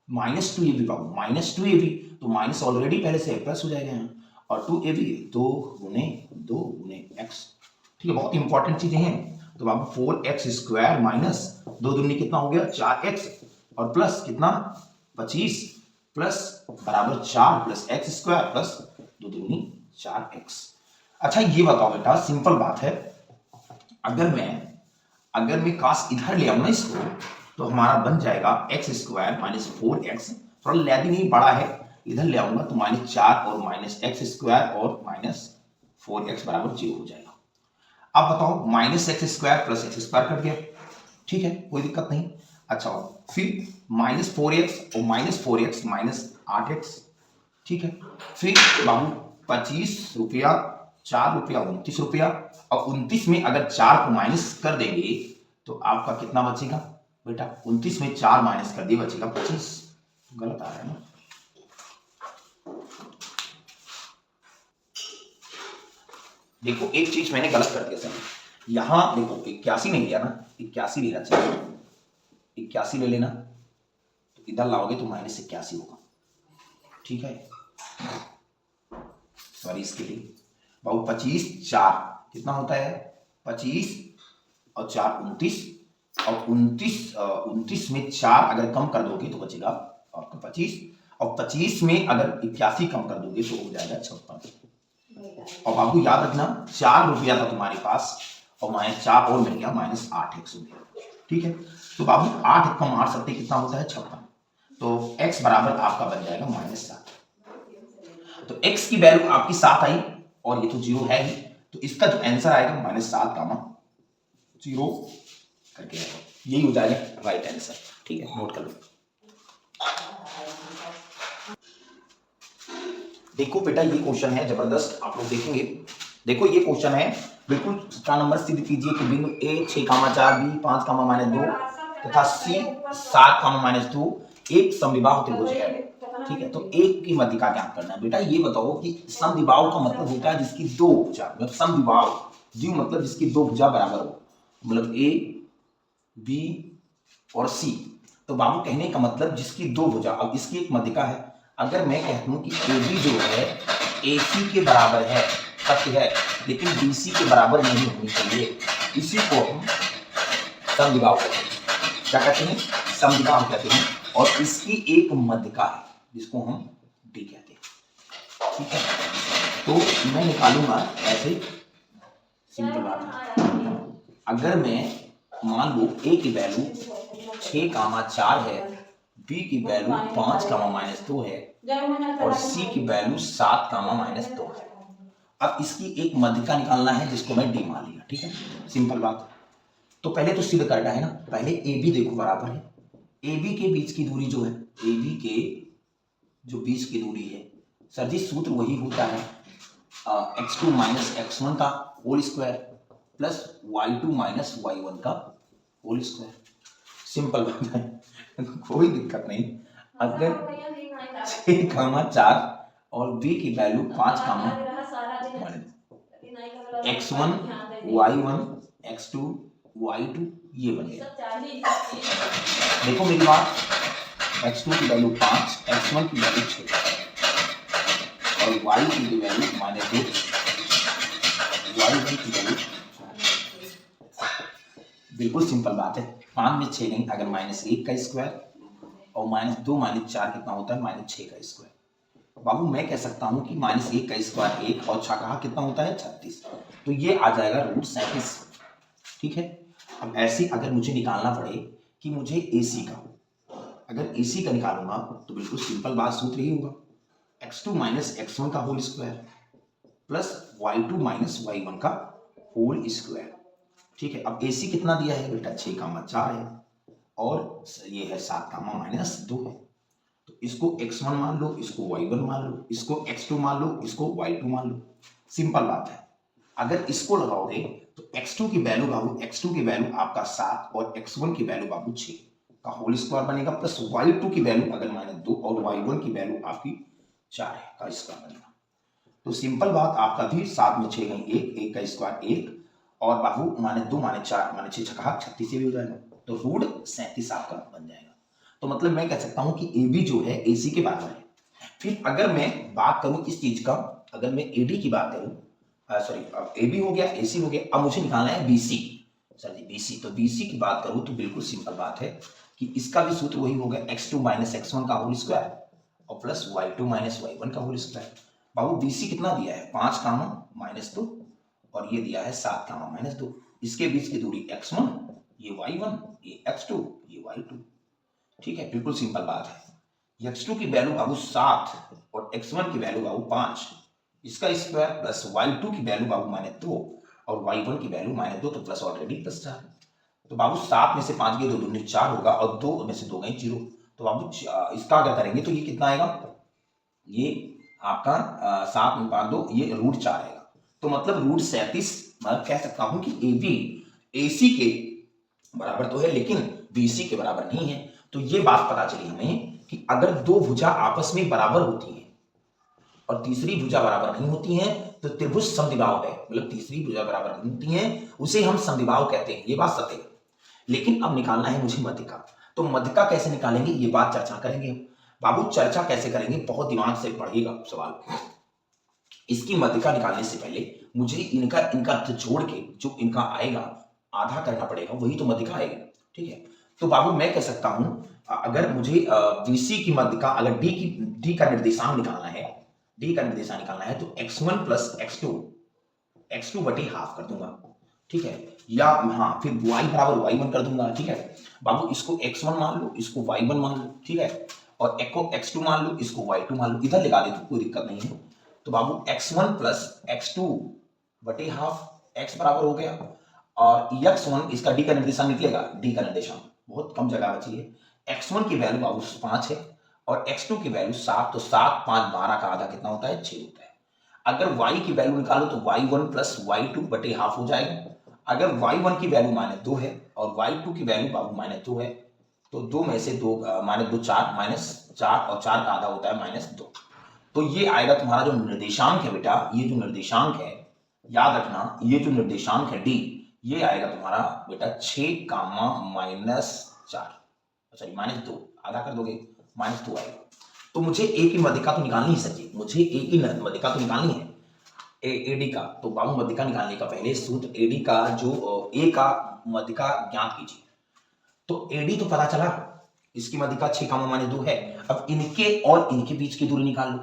-2ab बाबू -2ab तो माइनस ऑलरेडी पहले से प्लस हो जाएगा यहाँ, और 2ab 2 गुने x, ठीक है, बहुत इंपॉर्टेंट चीजें हैं। तो बाबू 4x स्क्वायर माइनस 2 दूनी कितना हो गया 4x और प्लस कितना 25 प्लस बराबर 4 प्लस x स्क्वायर प्लस 2 दूनी 4x। अच्छा ये बताओ बेटा सिंपल बात है, अगर मैं काश इधर ले आऊं ना इसको, तो हमारा बन जाएगा x स्क्वायर माइनस 4x, थोड़ा लैदी नहीं बड़ा है, इधर ले आऊंगा तो -4 और माइनस x स्क्वायर और माइनस 4x बराबर 0 हो जाएगा। अब बताओ -x square plus x square cut गया, ठीक है, कोई दिक्कत नहीं। अच्छा फिर -4x और -4x माइनस 8x, ठीक है, फिर बाबू 25 रुपया 4 रुपया 29 रुपया, और 29 में अगर 4 को माइनस कर देंगे तो आपका कितना बचेगा बेटा, 29 में 4 माइनस कर दिए बचेगा 25, गलत आ रहा है ना। देखो एक चीज मैंने गलत कर दिया सर, यहां देखो 81 नहीं लिया ना, 81 लेना चाहिए, 81 ले लेना, तो इधर लाओगे तो -81 होगा, ठीक है। सॉरी इसके लिए बाबू 25 4 कितना होता है 25 और 4 29, और 29 में 4 अगर कम कर दोगे तो बचेगा आपका 25, और 25 में अगर 81 कम कर दोगे तो हो जाएगा 56। और बाबू याद रखना 4 रुपया था तुम्हारे पास और -4 और मिल गया -8x हो गया, ठीक है। तो बाबू 8 कम मार सकते कितना होता है 56, तो x बराबर आपका बन जाएगा -7। तो x की वैल्यू आपकी 7 आई और ये तो 0 है ही, तो इसका जो आंसर आएगा -7 का 0 करके आएगा, यही हो जाएगा राइट आंसर, ठीक है, नोट कर लो। देखो बेटा ये क्वेश्चन है जबरदस्त, आप लोग देखेंगे, देखो ये क्वेश्चन है बिल्कुल 17 नंबर सिद्ध कीजिए कि बिंदु a 6,4 b 5,-2 तथा c 7,-2 एक समविबाहु त्रिभुज है। ठीक है, तो एक की मध्यिका ज्ञात करना है। बेटा ये बताओ कि समद्विबाहु का मतलब होता है जिसकी दो भुजा, मतलब समद्विबाहु द्वि मतलब जिसकी दो भुजा बराबर हो, मतलब ए बी और सी। तो बाबू कहने का मतलब जिसकी दो भुजा, अब इसकी एक मध्यिका है। अगर मैं कहता हूं कि ए बी जो है ए सी के बराबर है, सत्य है, लेकिन बी सी के बराबर नहीं होनी चाहिए, इसी को हम समद्विबाहु कहते हैं। क्या कहते हैं? समद्विबाहु कहते हैं। और इसकी एक मध्यिका है जिसको हम डी कहते हैं। ठीक है, तो मैं निकालूंगा ऐसे, सिंपल बात है। अगर मैं मान लो ए की वैल्यू 6,4 है, बी की वैल्यू 5,-2 है और सी की वैल्यू 7,-2 है। अब इसकी एक मध्यिका निकालना है जिसको मैं डी मान लिया। ठीक है, सिंपल बात। तो पहले तो सिद्ध करना है ना, पहले ए बी देखो बराबर है, ए बी के बीच की दूरी जो है, ए बी के जो बीच की दूरी है, सर जी सूत्र वही होता है x2 माइनस x1 का whole square plus y2 minus y1 का होल स्क्वायर। सिंपल बात है, कोई दिक्कत नहीं। अगर 6,4 और b की value 5, x1 y1 x2 y2 ये बन गया। देखो मेरी बात, x2 की वैल्यू 5, x1 की वैल्यू 6 और y की वैल्यू -2, y1 की वैल्यू 4। बिल्कुल सिंपल बात है। 5 में 6 नहीं, अगर -1 का स्क्वायर और -2 -4 कितना होता है? -6 का स्क्वायर। बाबू मैं कह सकता हूं कि -1 का स्क्वायर 1 और 6 कहा कितना होता है? 36। तो ये आ जाएगा √37। ठीक है, अब ऐसे अगर मुझे निकालना पड़े कि मुझे AC का, अगर AC का निकालूंगा तो बिल्कुल सिंपल बात, सूत्र ही होगा x2 माइनस x1 का whole square plus y2 minus y1 का होल स्क्वायर। ठीक है, अब AC कितना दिया है बेटा? 6,4 है और ये है 7,-2 है। तो इसको x1 मान लो, इसको y1 मान लो, इसको x2 मान लो, इसको y2 मान लो। सिंपल बात है। अगर इसको लगाओगे तो x2 की वैल्यू बाबू, x2 की वैल्यू आपका 7 और x1 की वैल्यू बाबू 6 का होल स्क्वायर बनेगा, प्लस y2 की वैल्यू अगर -2 और y1 की वैल्यू आपकी 4 है का स्क्वायर बनेगा। तो सिंपल बात, आपका भी 7 में 6 गई 1, 1 का स्क्वायर 1 और बाबू -2 -4 -6 कहा 36 से भी हो जाएगा, तो √37 आपका बन जाएगा। तो मतलब मैं कह सकता हूं कि ए बी जो है AC के बराबर है। फिर अगर मैं बात करूं इस चीज का, अगर मैं AD की बात करूं, सॉरी अब AB हो गया, AC हो गया, अब मुझे निकालना है BC। सर जी BC, तो BC की बात करूं तो बिल्कुल सिंपल बात है कि इसका भी सूत्र वही होगा, x2 माइनस x1 का होल स्क्वायर और प्लस y2 माइनस y1 का होल स्क्वायर। बाबू BC कितना दिया है? 5, -2 और ये दिया है 7, -2। इसके बीच की दूरी x1, ये y1, ये x2, ये y2। ठीक है, बिल्कुल सिंपल बात है। x2 की वैल्यू बाबू 7 और x1 की वैल्यू बाबू 5, इसका स्क्वायर प्लस y2 की वैल्यू बाबू -2 और y1 की वैल्यू -2, तो प्लस ऑलरेडी +4। तो बाबू 7 में से 5 गए 2 दूनी 4 होगा और 2 में से 2 गए 0। तो बाबू इसका क्या करेंगे तो ये कितना आएगा? ये आपका 7 में 5 2, ये √4 आएगा। तो मतलब √37 मैं कह सकता हूं कि AB AC के बराबर तो है लेकिन BC के बराबर नहीं है। तो ये बात पता चली हमें कि अगर दो भुजा आपस में बराबर होती है और तीसरी भुजा बराबर नहीं होती है तो त्रिभुज समद्विबाहु है, मतलब तीसरी भुजा बराबर नहीं होती है उसे हम समद्विबाहु कहते हैं। ये बात सत्य है। लेकिन अब निकालना है मुझे मध्यिका। तो मध्यिका कैसे निकालेंगे ये बात चर्चा करेंगे। बाबू चर्चा कैसे करेंगे? बहुत दिमाग से पढ़िएगा सवाल। इसकी मध्यिका निकालने से पहले मुझे इनका जोड़ के जो इनका आएगा आधा करना पड़ेगा, वही तो मध्यिका आएगी। ठीक है, तो बाबू मैं कह सकता हूं अगर मुझे BC की मध्यिका, अगर डी का निर्देशांक निकालना है, डी का निर्देशांक निकालना है तो x1 प्लस x2 बटे हाफ कर दूंगा। ठीक है, या हाँ फिर y बराबर y1 कर दूंगा। ठीक है बाबू, इसको x1 मान लो, इसको y1 मान लो। ठीक है, और x2 मान लो, इसको y2 मान लो, इधर लगा दे तो कोई दिक्कत नहीं है। तो बाबू x1 प्लस x2 बटे हाफ, x बराबर हो गया और x1 इसका डी का निर्देशांक निकलेगा, डी का निर्देशांक बहुत कम जगह बची है। x1 की वैल्यू बाबू 5 है और x2 की वैल्यू 7, तो 7 5 12 का आधा कितना होता है? 6 होता है। अगर y की वैल्यू निकालो तो y1 प्लस y2 बटे हाफ हो जाएगा। अगर y1 की वैल्यू -2 है और y2 की वैल्यू बाबू -2 है तो 2 में से 2 -2 4 -4 और 4 का आधा होता है -2। तो ये आएगा तुम्हारा जो निर्देशांक है बेटा, ये जो निर्देशांक है, याद रखना, ये जो निर्देशांक है डी, ये आएगा तुम्हारा बेटा 6 कामा -4, सॉरी -2, आधा कर दोगे -2 आएगा। तो मुझे ए की मध्यिका तो निकालनी है सर जी, मुझे ए की मध्यिका तो निकालनी है, एडी का। तो बाबू मध्यिका निकालने का पहले सूत्र एडी का जो ए का मध्यिका ज्ञात कीजिए। तो एडी तो पता चला, इसकी मध्यिका 6 कामा -2 है। अब इनके और इनके बीच की दूरी निकाल लो,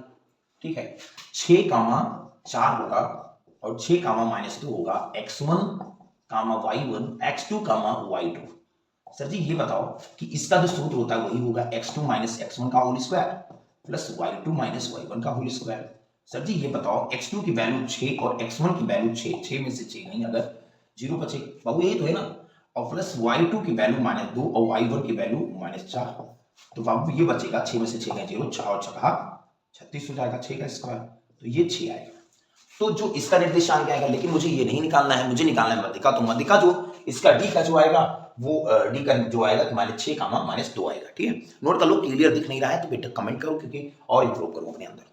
ठीक है। 6 कामा 4 होगा और 6 कामा -2 होगा x1 कामा y1 x2 कामा y2। सर जी ये बताओ कि इसका जो सूत्र होता है वही होगा x2 माइनस x1 का whole square plus y2 minus y1 का होल स्क्वायर। सर जी ये बताओ x2 की वैल्यू 6 और x1 की वैल्यू 6 में से 6 नहीं अगर 0 बचे, बाबू यही तो है ना, और प्लस y2 की वैल्यू -2 और y1 की वैल्यू -4। तो बाबू ये बचेगा 6 में से 6 गए 0, 4 और 6 36 हो जाएगा, 6 का स्क्वायर, तो ये 6 आएगा। तो जो इसका निर्देशांक आएगा, लेकिन मुझे ये नहीं निकालना है, मुझे निकालना है मध्यिका। तो मध्यिका जो इसका डी का जो आएगा वो डी का जो आएगा -6 कामा -2 आएगा, ठीक है। नोट कर लो, क्लियर दिख नहीं रहा है तो बेटा कमेंट करो, क्योंकि और इंप्रूव करो अपने अंदर।